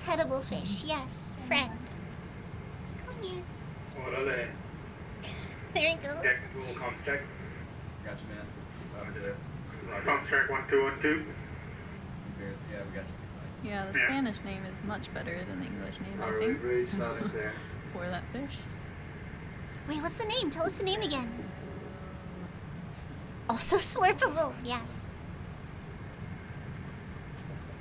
Petable fish, yes. Friend. Come here. Orale. There it goes. Check, Google comp check. Gotcha, man. Comp check 1212. Yeah, we got you. Yeah, the Yeah. Spanish name is much better than the English name, I Alright, think. very solid there. For that fish. Wait, what's the name? Tell us the name again. Also slurpable, yes.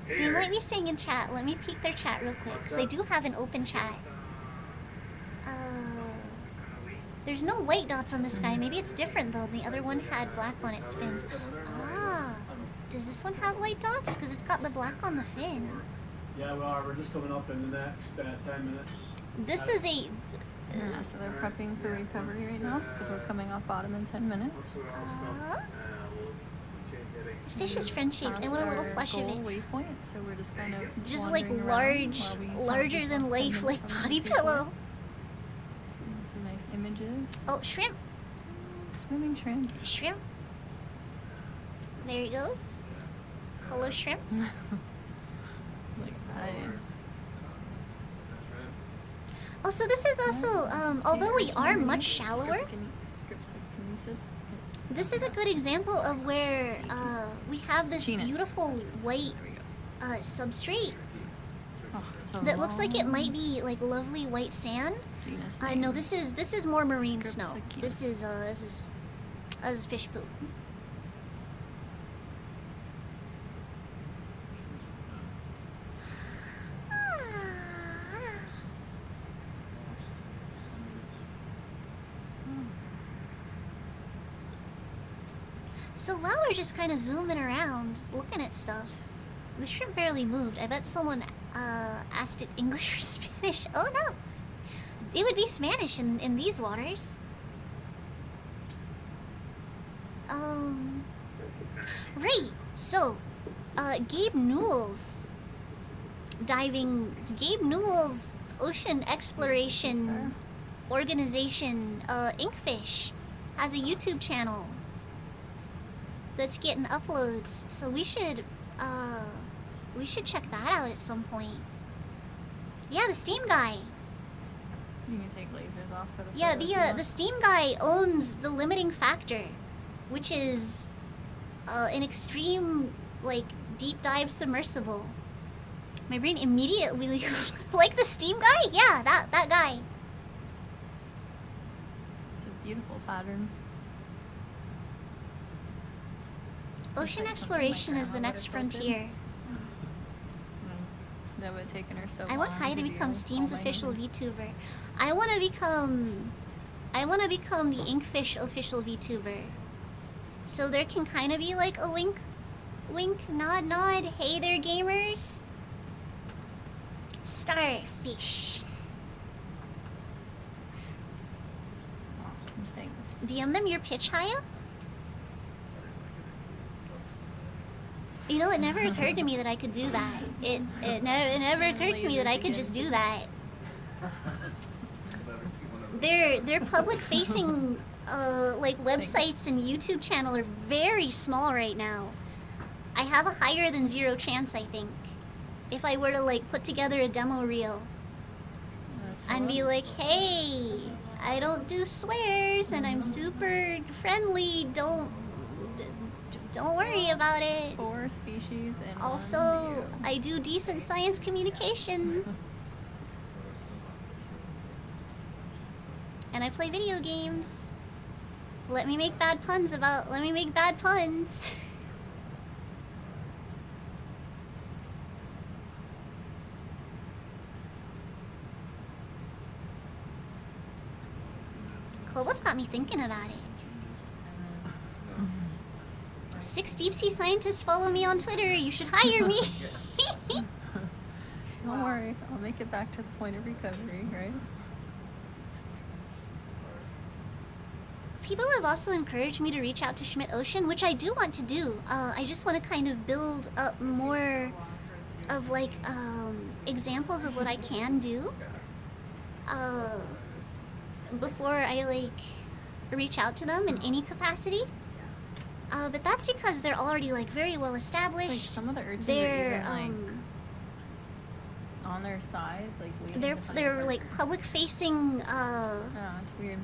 They might be saying in chat. Let me peek their chat real quick, because they do have an open chat. There's no white dots on this guy. Maybe it's different, though. The other one had black on its fins. Ah, does this one have white dots? Because it's got the black on the fin. Yeah, we are. We're just coming up in the next 10 minutes. This is a... Yeah, so they're prepping for recovery right now, because we're coming off bottom in 10 minutes. The fish is friend-shaped. I want a little Our plush of goal it. waypoint, so we're just kind of Just like wandering large, around while we have larger these than last 10 life, like minutes on body the seafloor. pillow. And some nice images. Oh, shrimp. Swimming shrimp. Shrimp. There he goes. Hello, shrimp. Like that. Oh, so this is also, although we are much shallower, this is a good example of where we have this Genus. beautiful white substrate Oh, it's a that looks like it long might be like lovely white sand. genus No, name. this is more marine snow. Scripsicanus. This is fish poop. So while we're just kind of zooming around, looking at stuff, the shrimp barely moved. I bet someone asked it English or Spanish. Oh no! It would be Spanish in these waters. Right. So, Gabe Newell's ocean exploration organization, Inkfish, has a YouTube channel that's getting uploads. So we should check that out at some point. Yeah, the Steam guy. You can take lasers off for the Yeah, photos if you want. the Steam guy owns the limiting factor, which is an extreme, like, deep dive submersible. My brain immediately like the Steam guy? Yeah, that guy. It's a beautiful pattern. Ocean like exploration something my is the grandma next would've built in. frontier. That would have taken her so I want long Kai to do become Steam's all my official numbers. VTuber. I want to become the Inkfish official VTuber. So there can kind of be like a wink, nod, hey there gamers. Starfish. Awesome, thanks. DM them your pitch, Haya? You know, it never occurred to me that I could do that. It never occurred to me that I could just do that. Their public facing like websites and YouTube channel are very small right now. I have a higher than 0 chance, I think. If I were to like put together a demo reel and be like, hey, I don't do swears and I'm super friendly, don't worry about it. 4 species and Also, 1 video. I do decent science communication. And I play video games. Let me make bad puns. Well, what's got me thinking about it? 6 deep sea scientists follow me on Twitter. You should hire me. Don't worry, I'll make it back to the point of recovery, right? People have also encouraged me to reach out to Schmidt Ocean, which I do want to do. I just want to kind of build up more of like examples of what I can do before I like reach out to them in any capacity. But that's because they're already like very well Like established. some of the urchins They're are even like on their sides, like waiting to find they're partner. like public facing. Oh, it's weird.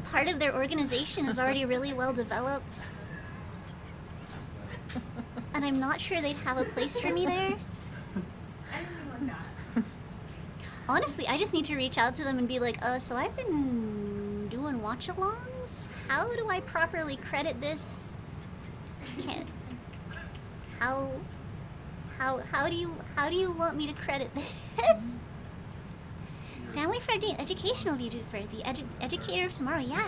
Part of their organization is already really well developed, and I'm not sure they'd have a place for me there. Honestly, I just need to reach out to them and be like, so I've been doing watch-alongs. How do I properly credit this? How do you want me to credit this? Family friendly educational VTuber, the educator of tomorrow. Yeah.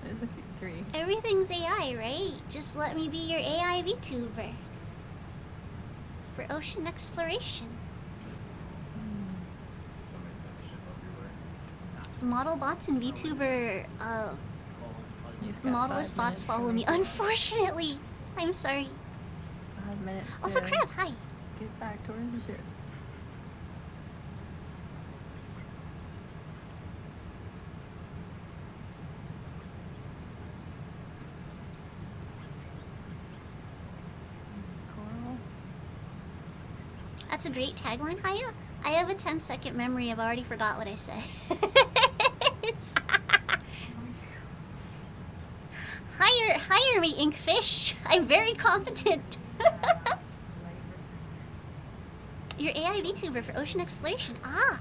There's a few, 3. Everything's AI, right? Just let me be your AI VTuber for ocean exploration. Model bots and VTuber He's got modelist 5 bots minutes follow to me. Unfortunately, I'm sorry. 5 minutes. Also, to Crab, hi. Get back towards the ship. Coral. That's a great tagline, Haya. I have a 10-second memory. I've already forgot what I said. Hire me, Inkfish. I'm very competent. Your AI VTuber for ocean exploration. Ah.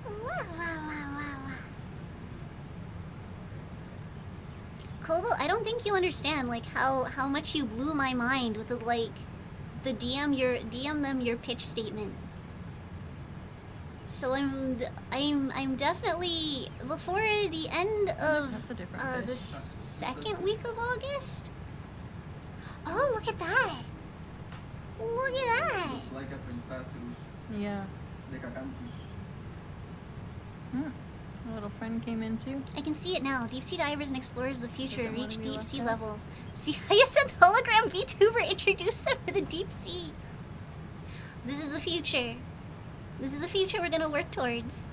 Wow. Kobo, I don't think you understand like how much you blew my mind with the DM them your pitch statement. So I'm definitely before the end of That's a different the fish. second week of August. Oh, look at that! Look at that! Like a Pentacirus, Yeah. Decacanthus. A little friend came in too. I can see it now. Deep sea divers and explorers of the future it one reach of you deep left sea out? levels. See how you said the hologram VTuber introduced them to the deep sea. This is the future. This is the future we're gonna work towards.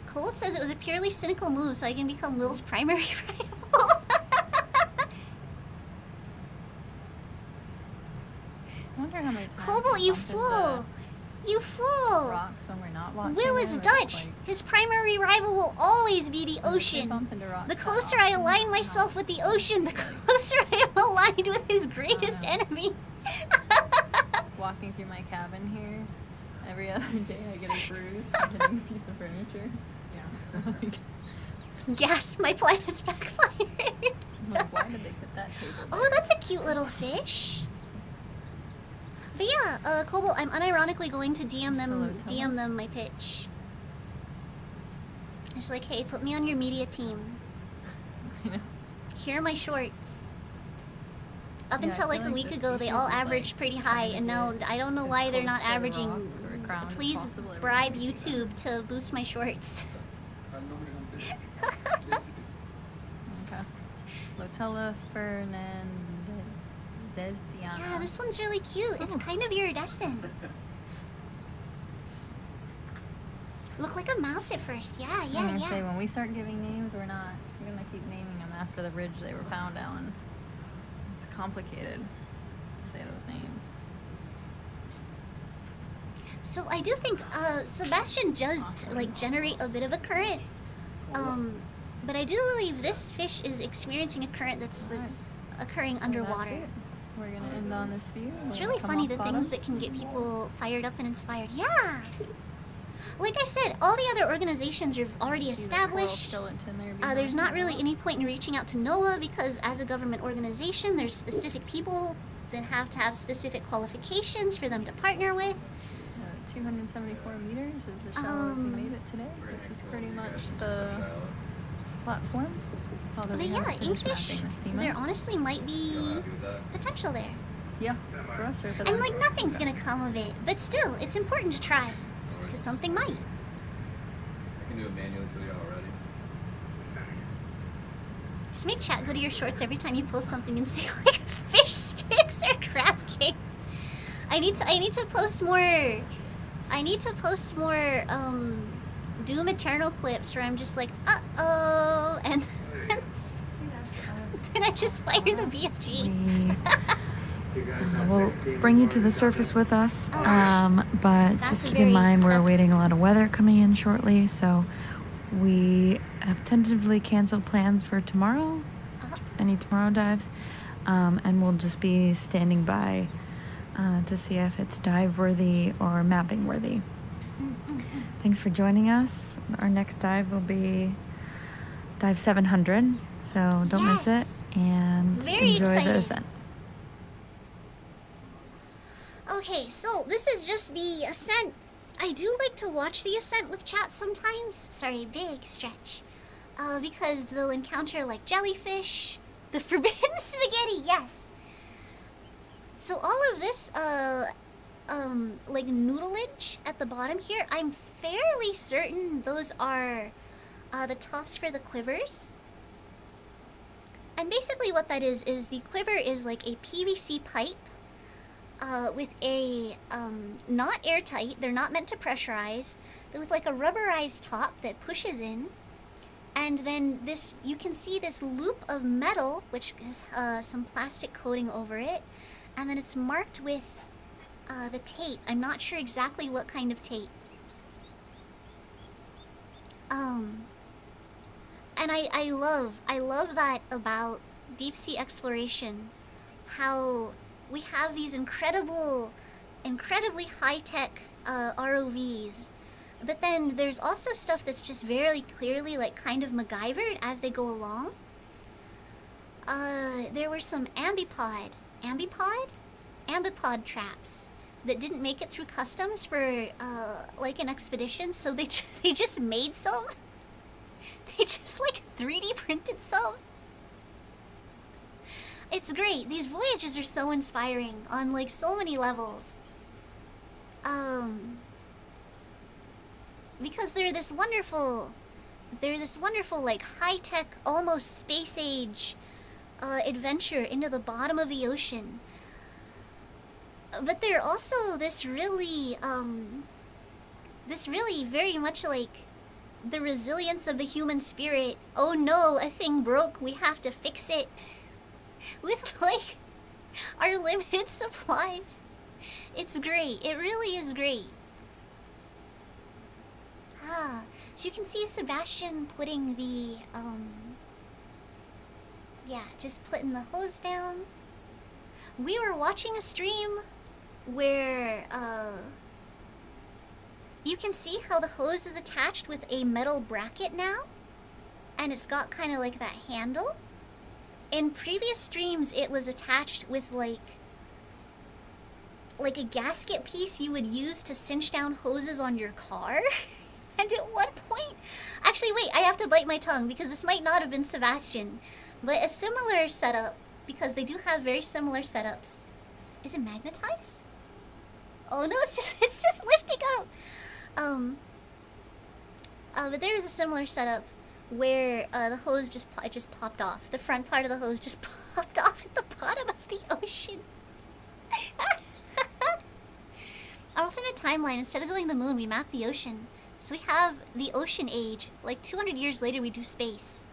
Colt says it was a purely cynical move so I can become Will's primary rival. I wonder how many times. Cobalt, we you bumped into fool! You fool! Rocks when we're not watching. Will is them, or Dutch. like, His primary rival will always be the we ocean. bump into rocks The that closer I often, align or myself not. with the ocean, the closer I am aligned with his greatest know. enemy. Walking through my cabin here, every other day I get a bruise from hitting a piece of furniture. Yeah. Like, Gasp, my plan has backfired. I'm like, why did they put that table there? Oh, that's a cute little fish. But yeah, Cobalt, I'm unironically going to DM Hello, them my pitch. Just like, hey, put me on your media team. I know. Here are my shorts. Up Yeah, I until feel like a week this ago, they species all is, like, averaged pretty high, trying and to now get I don't know as why they're close not to the rock averaging. or a crown as Please possible every bribe time you see that. YouTube to boost my shorts. Al nombre completo. Okay. Lotella Fernandesiana. Yeah, this one's really cute. It's kind of iridescent. Look like a mouse at first. Yeah, I'm yeah, gonna say yeah. when we start giving names, we're gonna keep naming them after the ridge they were found on. It's complicated to say those names. So I do think Sebastian does like generate a bit of a current. But I do believe this fish is experiencing a current that's occurring So underwater. that's it. We're gonna end on this view. It's We're really gonna come funny off the bottom. things that can get people fired up and inspired. Yeah. Like I said, all the other organizations are already See that coral established. skeleton there There's behind not the really wall? any point in reaching out to NOAA because as a government organization, there's specific people that have to have specific qualifications for them to partner with. 274 meters is the shallowest we made it today. This is pretty much the platform. Although But we yeah, haven't finished Inkfish, mapping the seamount. there honestly might be potential there. Yeah, for us or for And them. like nothing's gonna come of it, but still, it's important to try. Because something might. I can do it manually so you're all ready. Just make chat go to your shorts every time you post something and say like fish sticks or crab cakes. I need to post more. I need to post more Doom Eternal clips where I'm just like, uh-oh, and then I just fire the BFG. We'll bring you to the surface with us, Oh, but That's just a keep in very- mind we're that's- awaiting a lot of weather coming in shortly, so we have tentatively canceled plans for tomorrow, Uh-huh. any tomorrow dives, and we'll just be standing by to see if it's dive worthy or mapping worthy. Thanks for joining us. Our next dive will be dive 700, so don't miss it Yes. and Very enjoy exciting. the ascent. Okay, so this is just the ascent. I do like to watch the ascent with chat sometimes. Sorry, big stretch. Because they'll encounter like jellyfish, the forbidden spaghetti, yes. So all of this, like noodleage at the bottom here, I'm fairly certain those are the tops for the quivers. And basically what that is the quiver is like a PVC pipe with a, not airtight, they're not meant to pressurize, but with like a rubberized top that pushes in. And then this, you can see this loop of metal, which has some plastic coating over it. And then it's marked with the tape. I'm not sure exactly what kind of tape. And I love that about deep sea exploration. How we have these incredibly high-tech ROVs But then there's also stuff that's just very clearly like kind of MacGyvered as they go along. There were some ambipod traps that didn't make it through customs for like an expedition, so they they just made some. They just like 3D printed some. It's great. These voyages are so inspiring on like so many levels. Because they're this wonderful like high-tech, almost space age adventure into the bottom of the ocean. But they're also this really very much like the resilience of the human spirit. Oh no, a thing broke, we have to fix it. With like our limited supplies. It's great. It really is great. So you can see Sebastian putting the just putting the hose down. We were watching a stream where you can see how the hose is attached with a metal bracket now, and it's got kind of like that handle. In previous streams it was attached with like a gasket piece you would use to cinch down hoses on your car. And at one point, actually wait, I have to bite my tongue because this might not have been Sebastian, but a similar setup, because they do have very similar setups. Is it magnetized? Oh no, it's just lifting up. But there was a similar setup where the hose just popped off. The front part of the hose just popped off at the bottom of the ocean. Our alternate timeline, instead of going to the moon, we map the ocean. So we have the ocean age. Like 200 years later, we do space.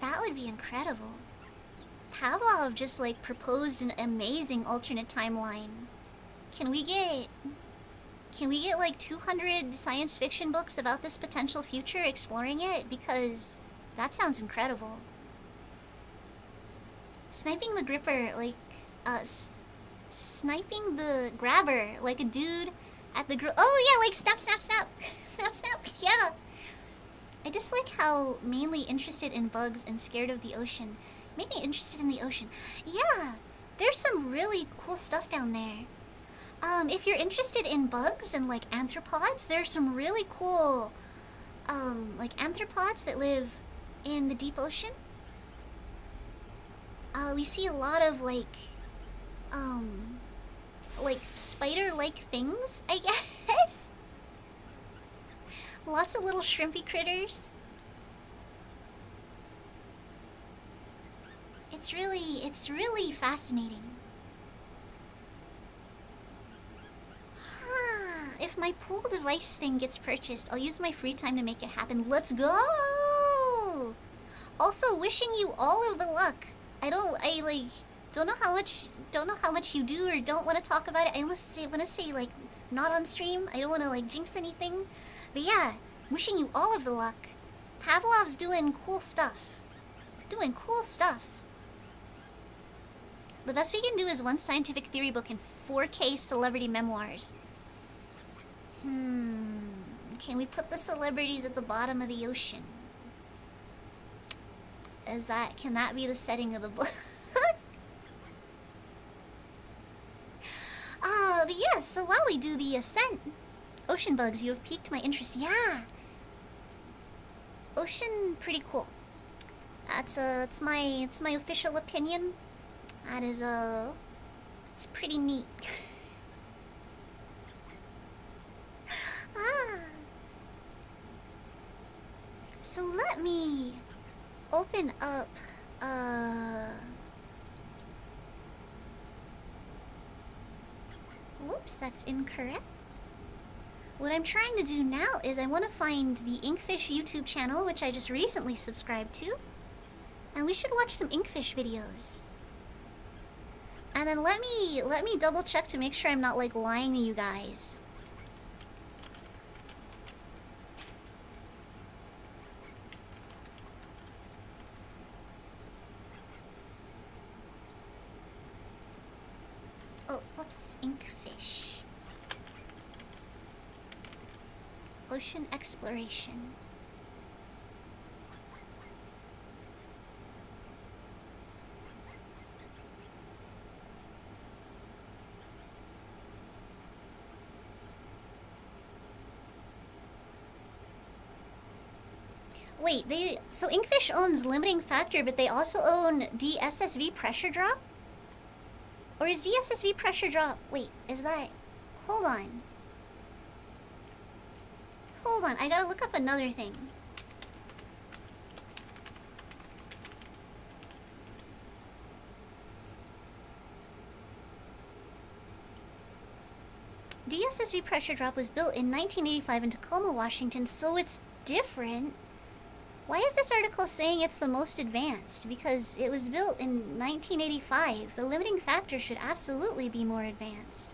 That would be incredible. Pavlov just like proposed an amazing alternate timeline. Can we get like 200 science fiction books about this potential future exploring it? Because that sounds incredible. Sniping the gripper, like, sniping the grabber, like a dude at the oh yeah, like snap, snap, snap, snap, snap, yeah. I just like how mainly interested in bugs and scared of the ocean. Made me interested in the ocean. Yeah, there's some really cool stuff down there. If you're interested in bugs and like arthropods, there's some really cool, like arthropods that live in the deep ocean. We see a lot of like spider-like things, I guess. Lots of little shrimpy critters. It's really fascinating. If my pool device thing gets purchased, I'll use my free time to make it happen. Let's go! Also, wishing you all of the luck. I don't know how much you do or don't want to talk about it. I want to say like not on stream. I don't want to like jinx anything. But yeah, wishing you all of the luck. Pavlov's doing cool stuff. The best we can do is one scientific theory book and 4K celebrity memoirs. Can we put the celebrities at the bottom of the ocean? Can that be the setting of the book? But yeah, so while we do the ascent, ocean bugs, you have piqued my interest. Yeah. Ocean, pretty cool. It's my official opinion. That is, it's pretty neat. So let me open up, whoops, that's incorrect. What I'm trying to do now is I want to find the Inkfish YouTube channel, which I just recently subscribed to. And we should watch some Inkfish videos. And then let me double check to make sure I'm not like lying to you guys. depths, Inkfish. Ocean exploration. Wait, so Inkfish owns limiting factor, but they also own DSSV pressure drop? Or is DSSV pressure drop? Wait, is that? Hold on. Hold on, I gotta look up another thing. DSSV pressure drop was built in 1985 in Tacoma, Washington, so it's different. Why is this article saying it's the most advanced? Because it was built in 1985. The limiting factor should absolutely be more advanced.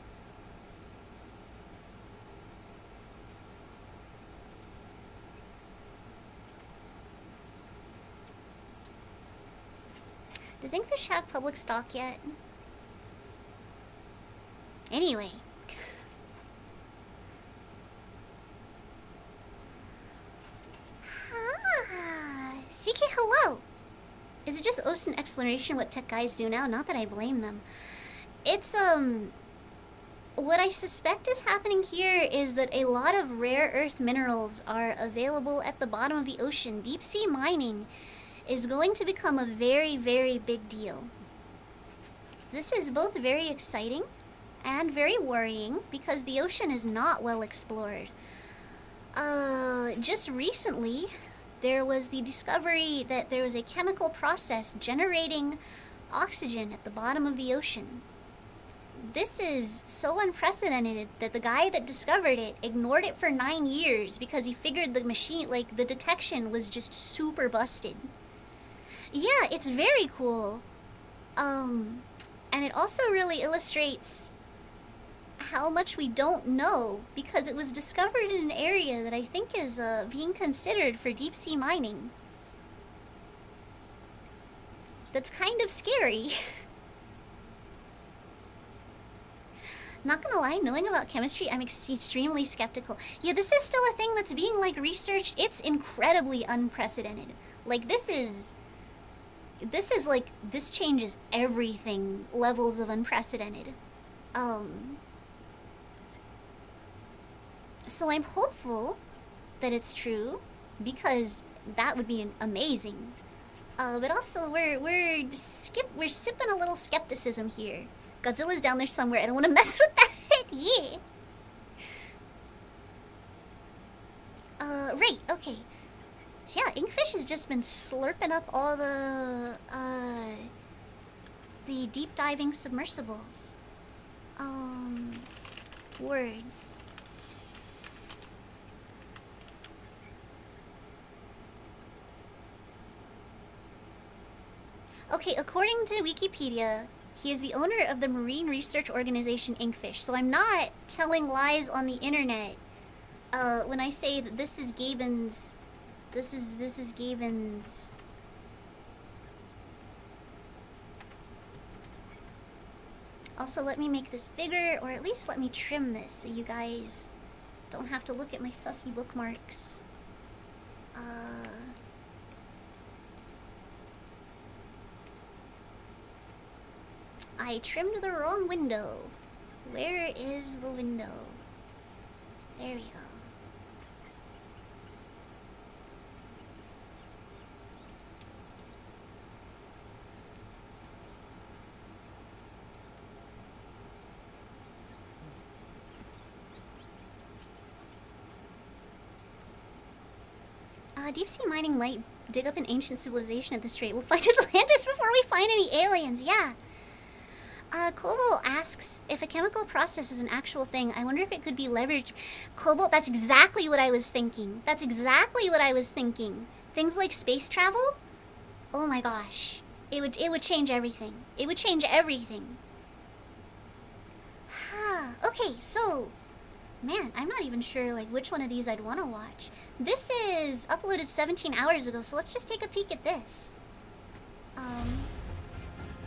Does Inkfish have public stock yet? Anyway. CK, hello! Is it just ocean exploration what tech guys do now? Not that I blame them. It's, what I suspect is happening here is that a lot of rare earth minerals are available at the bottom of the ocean. Deep sea mining is going to become a very, very big deal. This is both very exciting and very worrying because the ocean is not well explored. Just recently, there was the discovery that there was a chemical process generating oxygen at the bottom of the ocean. This is so unprecedented that the guy that discovered it ignored it for 9 years because he figured the machine, like, the detection was just super busted. Yeah, it's very cool. And it also really illustrates how much we don't know because it was discovered in an area that I think is being considered for deep sea mining. That's kind of scary. Not gonna lie, knowing about chemistry, I'm extremely skeptical. Yeah, this is still a thing that's being, like, researched. It's incredibly unprecedented. Like, this is like, this changes everything, levels of unprecedented. So I'm hopeful that it's true, because that would be amazing. But also, we're sipping a little skepticism here. Godzilla's down there somewhere. I don't want to mess with that. Yeah. Right. Okay. So yeah, Inkfish has just been slurping up all the deep diving submersibles. Words. Okay, according to Wikipedia, he is the owner of the marine research organization Inkfish. So I'm not telling lies on the internet when I say that this is Gaben's. This is Gaben's. Also, let me make this bigger, or at least let me trim this so you guys don't have to look at my sussy bookmarks. I trimmed the wrong window. Where is the window? There we go. Deep sea mining might dig up an ancient civilization at this rate. We'll find Atlantis before we find any aliens. Yeah. Cobalt asks if a chemical process is an actual thing. I wonder if it could be leveraged. Cobalt, that's exactly what I was thinking. That's exactly what I was thinking. Things like space travel? Oh my gosh. It would change everything. It would change everything. Okay, so man, I'm not even sure like which one of these I'd want to watch. This is uploaded 17 hours ago, so let's just take a peek at this.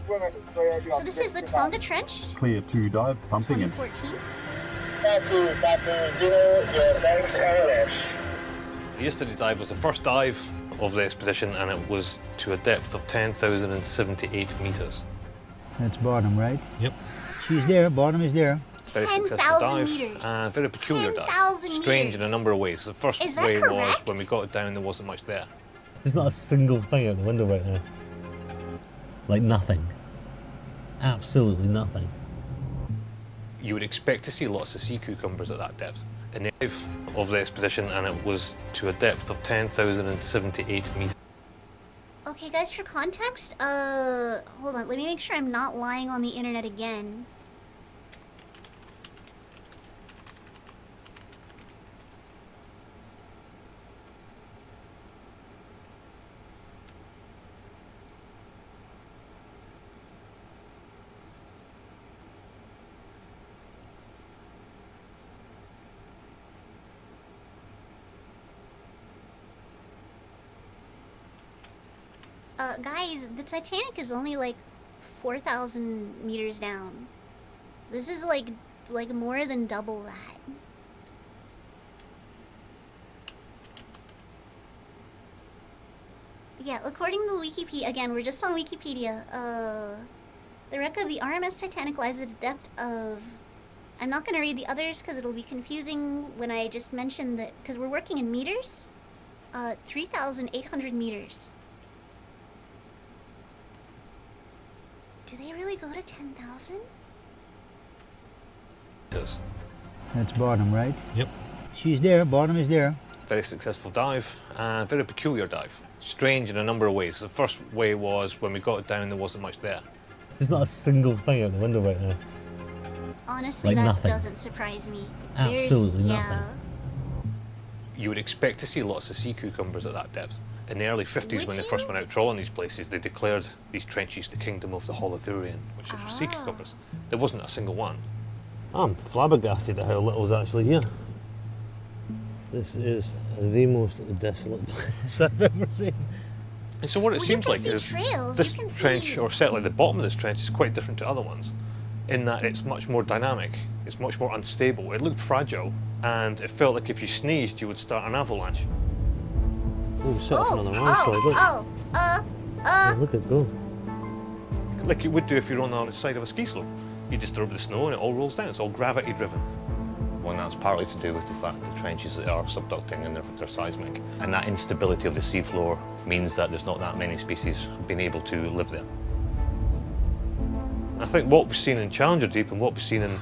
So this is the Tonga Trench, Clear to dive, pumping in. 2014. The yesterday dive was the first dive of the expedition, and it was to a depth of 10,078 metres. That's bottom, right? Yep. She's there, bottom is there. Very successful 10,000 dive, meters. and very peculiar dive. 10,000 Strange in a meters. number of ways. The first Is that way was correct? when we got it down, there wasn't much there. There's not a single thing out the window right now. Like nothing. Absolutely nothing. You would expect to see lots of sea cucumbers at that depth. In the dive of the expedition, and it was to a depth of 10,078 metres. Okay, guys, for context, hold on, let me make sure I'm not lying on the internet again. Guys, the Titanic is only like 4,000 meters down. This is like more than double that. Yeah, according to Wikipedia, again, we're just on Wikipedia, the wreck of the RMS Titanic lies at a depth of... I'm not gonna read the others because it'll be confusing when I just mentioned that, because we're working in meters. 3,800 meters. Do they really go to 10,000? That's bottom, right? Yep. She's there, bottom is there. Very successful dive, and very peculiar dive. Strange in a number of ways. The first way was when we got it down, there wasn't much there. There's not a single thing out the window right now. Honestly, Like that nothing. doesn't surprise me. Absolutely yeah. nothing. You would expect to see lots of sea cucumbers at that depth. In the early 50s, when they first went out trawling these places, they declared these trenches the kingdom of the Holothurian, which is sea cucumbers. There wasn't a single one. I'm flabbergasted at how little is actually here. This is the most desolate place I've ever seen. And so what it Well, you seems can like see is trails, this you can trench, see- or certainly the bottom of this trench, is quite different to other ones, in that it's much more dynamic, it's much more unstable. It looked fragile, and it felt like if you sneezed, you would start an avalanche. Oh, set up another landslide, look. Oh, look at it go. Like you would do if you're on the side of a ski slope. You disturb the snow and it all rolls down. It's all gravity driven. Well, that's partly to do with the fact the trenches are subducting and they're seismic. And that instability of the seafloor means that there's not that many species being able to live there. I think what we've seen in Challenger Deep and what we've seen in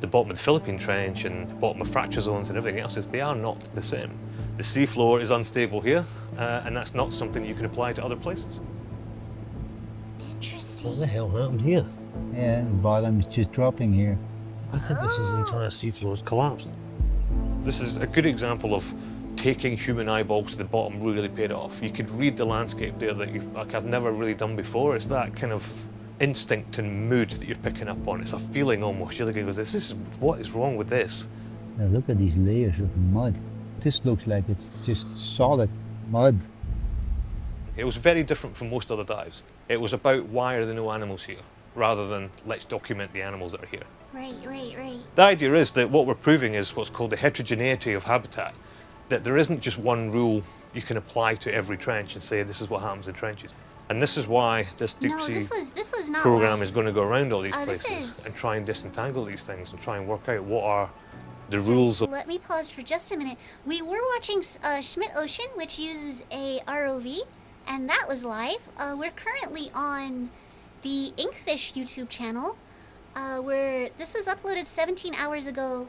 the bottom of the Philippine Trench and the bottom of fracture zones and everything else is they are not the same. The seafloor is unstable here, and that's not something you can apply to other places. Interesting. What the hell happened here? Yeah, the bottom's just dropping here. I think this is the entire seafloor has collapsed. This is a good example of taking human eyeballs to the bottom really paid off. You could read the landscape there that I've never really done before. It's that kind of instinct and mood that you're picking up on. It's a feeling almost. You're looking at this is what is wrong with this? Now look at these layers of mud. This looks like it's just solid mud. It was very different from most other dives. It was about why are there no animals here, rather than let's document the animals that are here. Right. The idea is that what we're proving is what's called the heterogeneity of habitat, that there isn't just one rule you can apply to every trench and say this is what happens in trenches. And this is why this deep No, sea this was not program why. is going to go around all these This places is- and try and disentangle these things and try and work out what are the rules of... Let me pause for just a minute. We were watching Schmidt Ocean, which uses a ROV, and that was live. We're currently on the Inkfish YouTube channel, where this was uploaded 17 hours ago,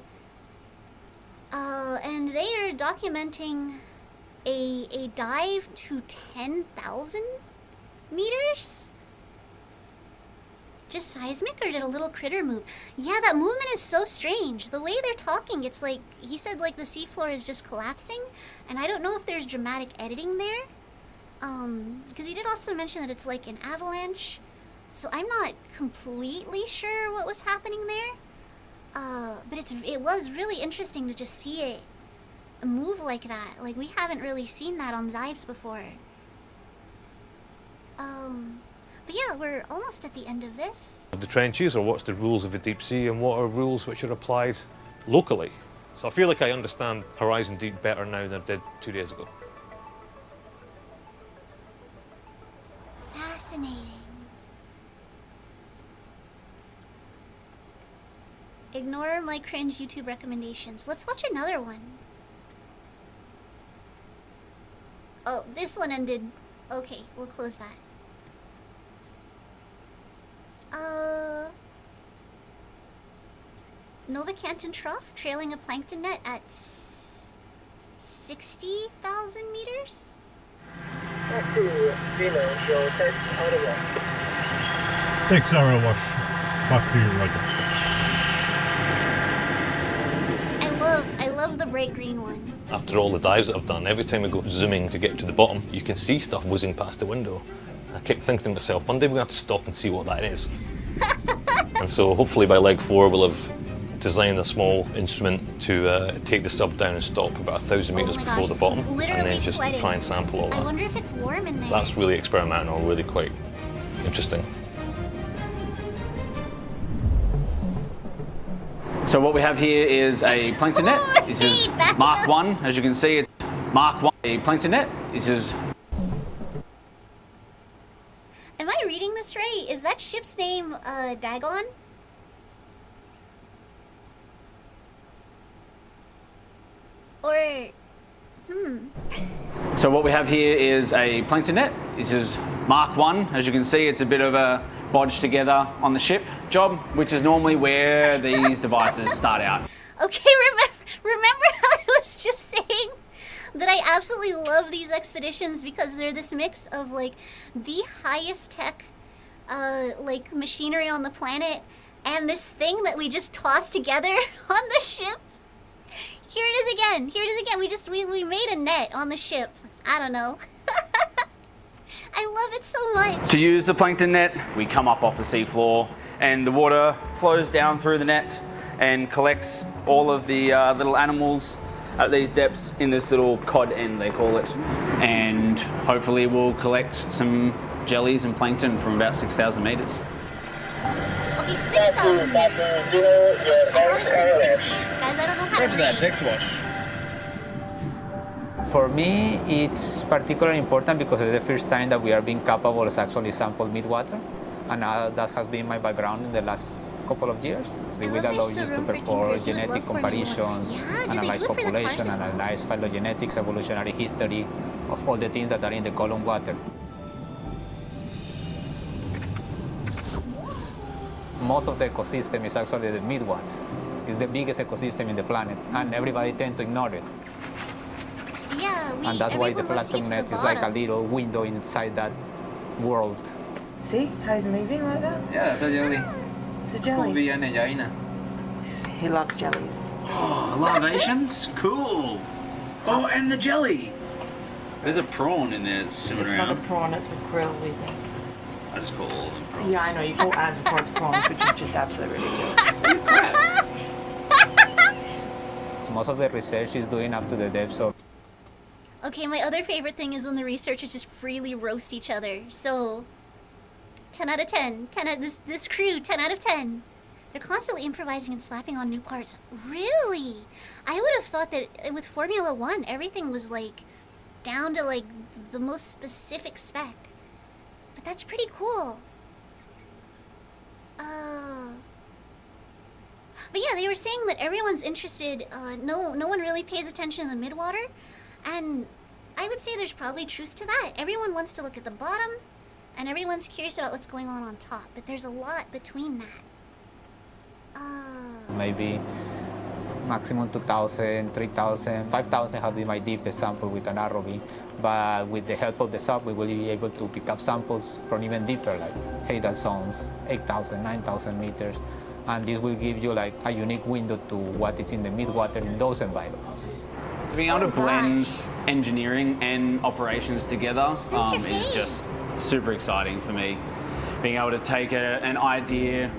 and they are documenting a dive to 10,000 meters? Just seismic, or did a little critter move? Yeah, that movement is so strange. The way they're talking, it's like, he said like the seafloor is just collapsing, and I don't know if there's dramatic editing there. Because he did also mention that it's like an avalanche, so I'm not completely sure what was happening there. But it was really interesting to just see it move like that. Like, we haven't really seen that on dives before. But yeah, we're almost at the end of this. Of the trenches, or what's the rules of the deep sea, and what are rules which are applied locally. So I feel like I understand Horizon Deep better now than I did 2 days ago. Fascinating. Ignore my cringe YouTube recommendations. Let's watch another one. Oh, this one ended. Okay, we'll close that. Nova Canton Trough, trailing a plankton net at 60,000 meters? Takes our wash. Back to you, Roger. I love the bright green one. After all the dives that I've done, every time we go zooming to get to the bottom, you can see stuff whizzing past the window. I kept thinking to myself, one day we're going to have to stop and see what that is. And so hopefully by leg 4 we'll have designed a small instrument to take the sub down and stop about 1,000 meters before the bottom, and then just try and sample all I that. wonder if it's warm in there. That's really experimental, really quite interesting. So what we have here is a plankton net. This is Mark 1, as you can see, it's Mark 1, a plankton net. This is... Am I reading this right? Is that ship's name, Dagon? Or... So what we have here is a plankton net. This is Mark 1, as you can see, it's a bit of a bodged together on the ship job, which is normally where these devices start out. Okay, remember how I was just saying that I absolutely love these expeditions because they're this mix of like the highest tech like machinery on the planet and this thing that we just tossed together on the ship. Here it is again. Here it is again. We made a net on the ship. I don't know. I love it so much. To use the plankton net, we come up off the seafloor and the water flows down through the net and collects all of the little animals at these depths in this little cod end, they call it. And hopefully we'll collect some jellies and plankton from about 6,000 meters. Okay, 6,000 meters. I thought it said 60. Guys, I don't know how to read. Next wash. For me, it's particularly important because it's the first time that we are being capable of actually sample midwater, and that has been my background in the last couple of years. It will allow you to perform genetic comparisons, analyze population, analyze phylogenetics, evolutionary history of all the things that are in the column water. Most of the ecosystem is actually the midwater. It's the biggest ecosystem in the planet, and everybody tends to ignore it. Yeah, and that's why the plankton net is like a little window inside that world. See how he's moving like that? Yeah, that's a jelly. It's a jelly. He loves jellies. Oh, libations? Cool. Oh, and the jelly. There's a prawn in there swimming It's around. not a prawn, it's a krill, we think. I just call all of them prawns. Yeah, I know, you call anthropods prawns, which is just absolutely ridiculous. So most of the research is doing up to the depths of. Okay, my other favorite thing is when the researchers just freely roast each other. So, 10 out of 10. This crew, 10 out of 10. They're constantly improvising and slapping on new parts. Really? I would have thought that with Formula 1, everything was like down to like the most specific spec. But that's pretty cool. But yeah, they were saying that everyone's interested. No one really pays attention to the midwater. And I would say there's probably truth to that. Everyone wants to look at the bottom, and everyone's curious about what's going on top. But there's a lot between that. Maybe maximum 2,000, 3,000, 5,000 have been my deepest sample with an ROV. But with the help of the sub, we will be able to pick up samples from even deeper, like Hadal zones, 8,000, 9,000 meters. And this will give you like a unique window to what is in the midwater in those environments. Being able to blend engineering and operations together is just super exciting for me. Being able to take an idea,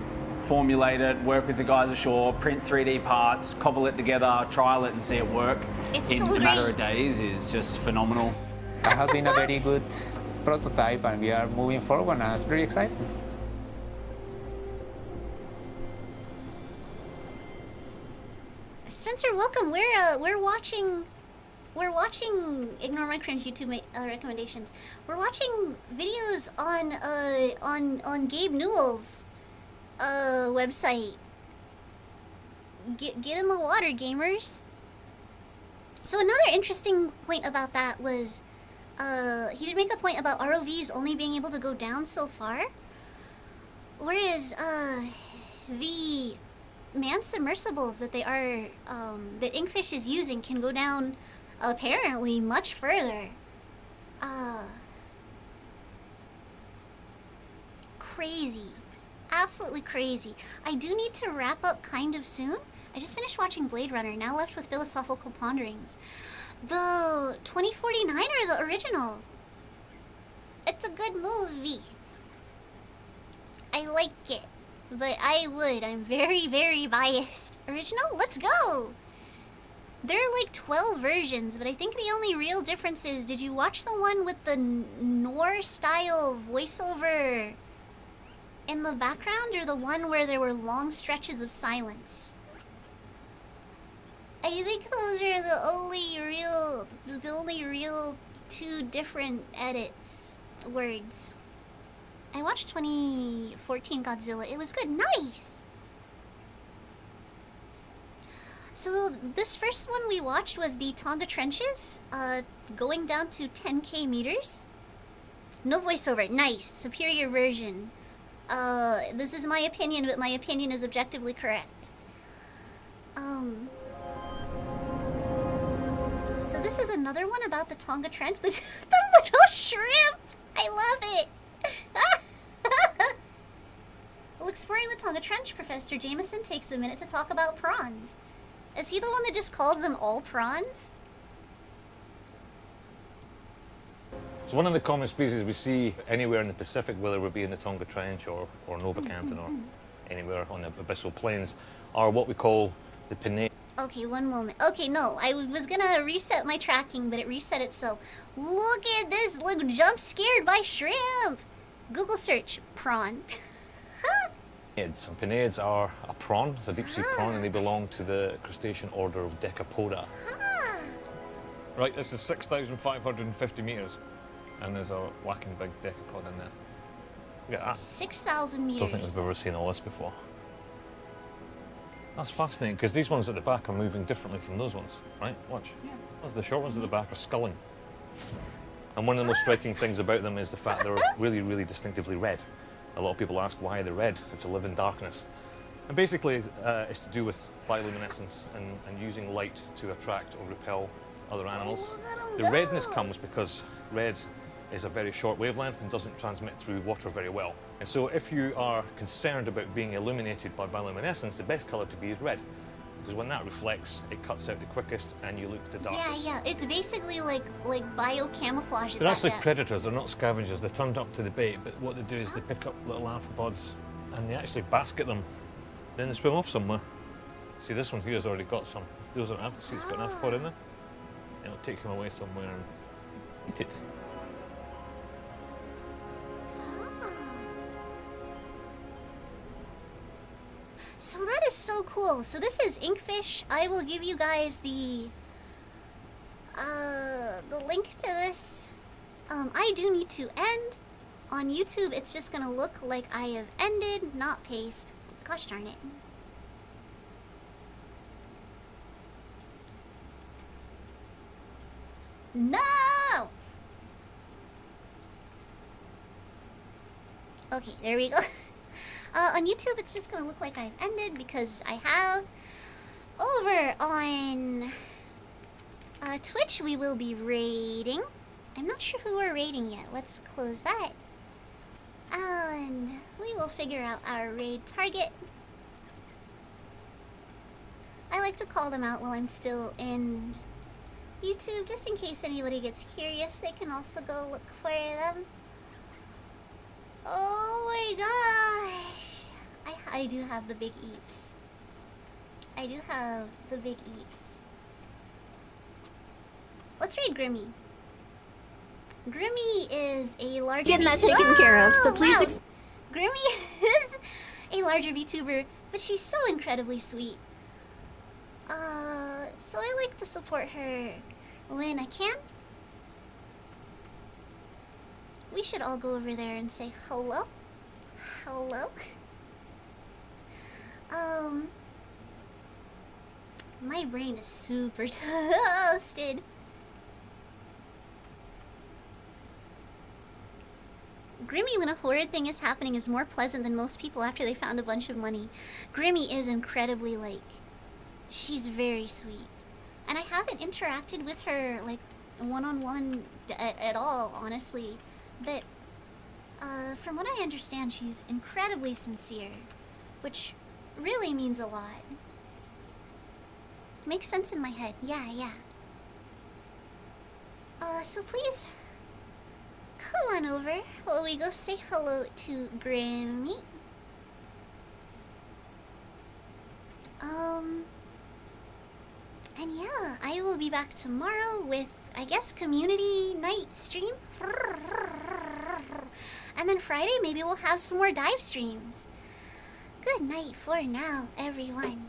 formulate it, work with the guys ashore, print 3D parts, cobble it together, trial it and see it work in a matter of days is just phenomenal. I have been a very good prototype, and we are moving forward, and it's pretty exciting. Spencer, welcome. We're watching Ignore My Cringe YouTube recommendations. We're watching videos on Gabe Newell's website. Get in the water, gamers. So another interesting point about that was he did make a point about ROVs only being able to go down so far, whereas the manned submersibles that that Inkfish is using can go down apparently much further. Crazy. Absolutely crazy. I do need to wrap up kind of soon. I just finished watching Blade Runner, now left with philosophical ponderings. The 2049 or the original? It's a good movie. I like it. But I'm very, very biased. Original? Let's go! There are like 12 versions, but I think the only real difference is, did you watch the one with the Noir-style voiceover in the background, or the one where there were long stretches of silence? I think those are the only real two different words. I watched 2014 Godzilla. It was good. Nice! So this first one we watched was the Tonga Trenches, going down to 10k meters. No voiceover. Nice. Superior version. This is my opinion, but my opinion is objectively correct. So this is another one about the Tonga Trench. The little shrimp! I love it! While exploring the Tonga Trench, Professor Jameson takes a minute to talk about prawns. Is he the one that just calls them all prawns? So one of the common species we see anywhere in the Pacific, whether it be in the Tonga Trench or Nova Canton or anywhere on the abyssal plains, are what we call the Penaeid. Okay, one moment. Okay, no, I was gonna reset my tracking, but it reset itself. Look at this! Look, jump scared by shrimp! Google search, prawn. Penaeids. And Penaeids are a prawn, it's a deep sea prawn, and they belong to the crustacean order of Decapoda. Right, this is 6,550 metres, and there's a whacking big decapod in there. Look at that. 6,000 meters. Don't think I've ever seen all this before. That's fascinating, because these ones at the back are moving differently from those ones, right? Watch. Yeah. As the short ones at the back are sculling. And one of the most striking things about them is the fact they're really, really distinctively red. A lot of people ask why they're red, if to live in darkness. And basically, it's to do with bioluminescence and using light to attract or repel other animals. The redness comes because red is a very short wavelength and doesn't transmit through water very well. And so if you are concerned about being illuminated by bioluminescence, the best colour to be is red. Because when that reflects, it cuts out the quickest and you look the darkest. Yeah, it's basically like bio-camouflage at They're that actually depth. predators, they're not scavengers. They're turned up to the bait, but what they do is they pick up little amphipods and they actually basket them. Then they swim off somewhere. See, this one here has already got some. If those are amphipods, see, it's got an amphipod in there. It'll take him away somewhere and eat it. So that is so cool. So this is Inkfish. I will give you guys the link to this. I do need to end. On YouTube, it's just gonna look like I have ended, not paste. Gosh darn it. No! Okay, there we go. On YouTube, it's just gonna look like I've ended because I have. Over on Twitch, we will be raiding. I'm not sure who we're raiding yet. Let's close that. And we will figure out our raid target. I like to call them out while I'm still in YouTube, just in case anybody gets curious. They can also go look for them. Oh my gosh! I do have the big eeps. I do have the big eeps. Let's raid Grimmy. Grimmy is a larger Getting that VTuber. taken care of, so please wow. Grimmy is a larger VTuber, but she's so incredibly sweet. So I like to support her when I can. We should all go over there and say hello. Hello. My brain is super toasted. Grimmy, when a horrid thing is happening, is more pleasant than most people after they found a bunch of money. Grimmy is incredibly, like, she's very sweet. And I haven't interacted with her, like, one-on-one at all, honestly. But, from what I understand, she's incredibly sincere, which really means a lot. Makes sense in my head. Yeah. So please, come on over while we go say hello to Grimmy. And yeah, I will be back tomorrow with, I guess, community night stream. And then Friday, maybe we'll have some more dive streams. Good night for now, everyone.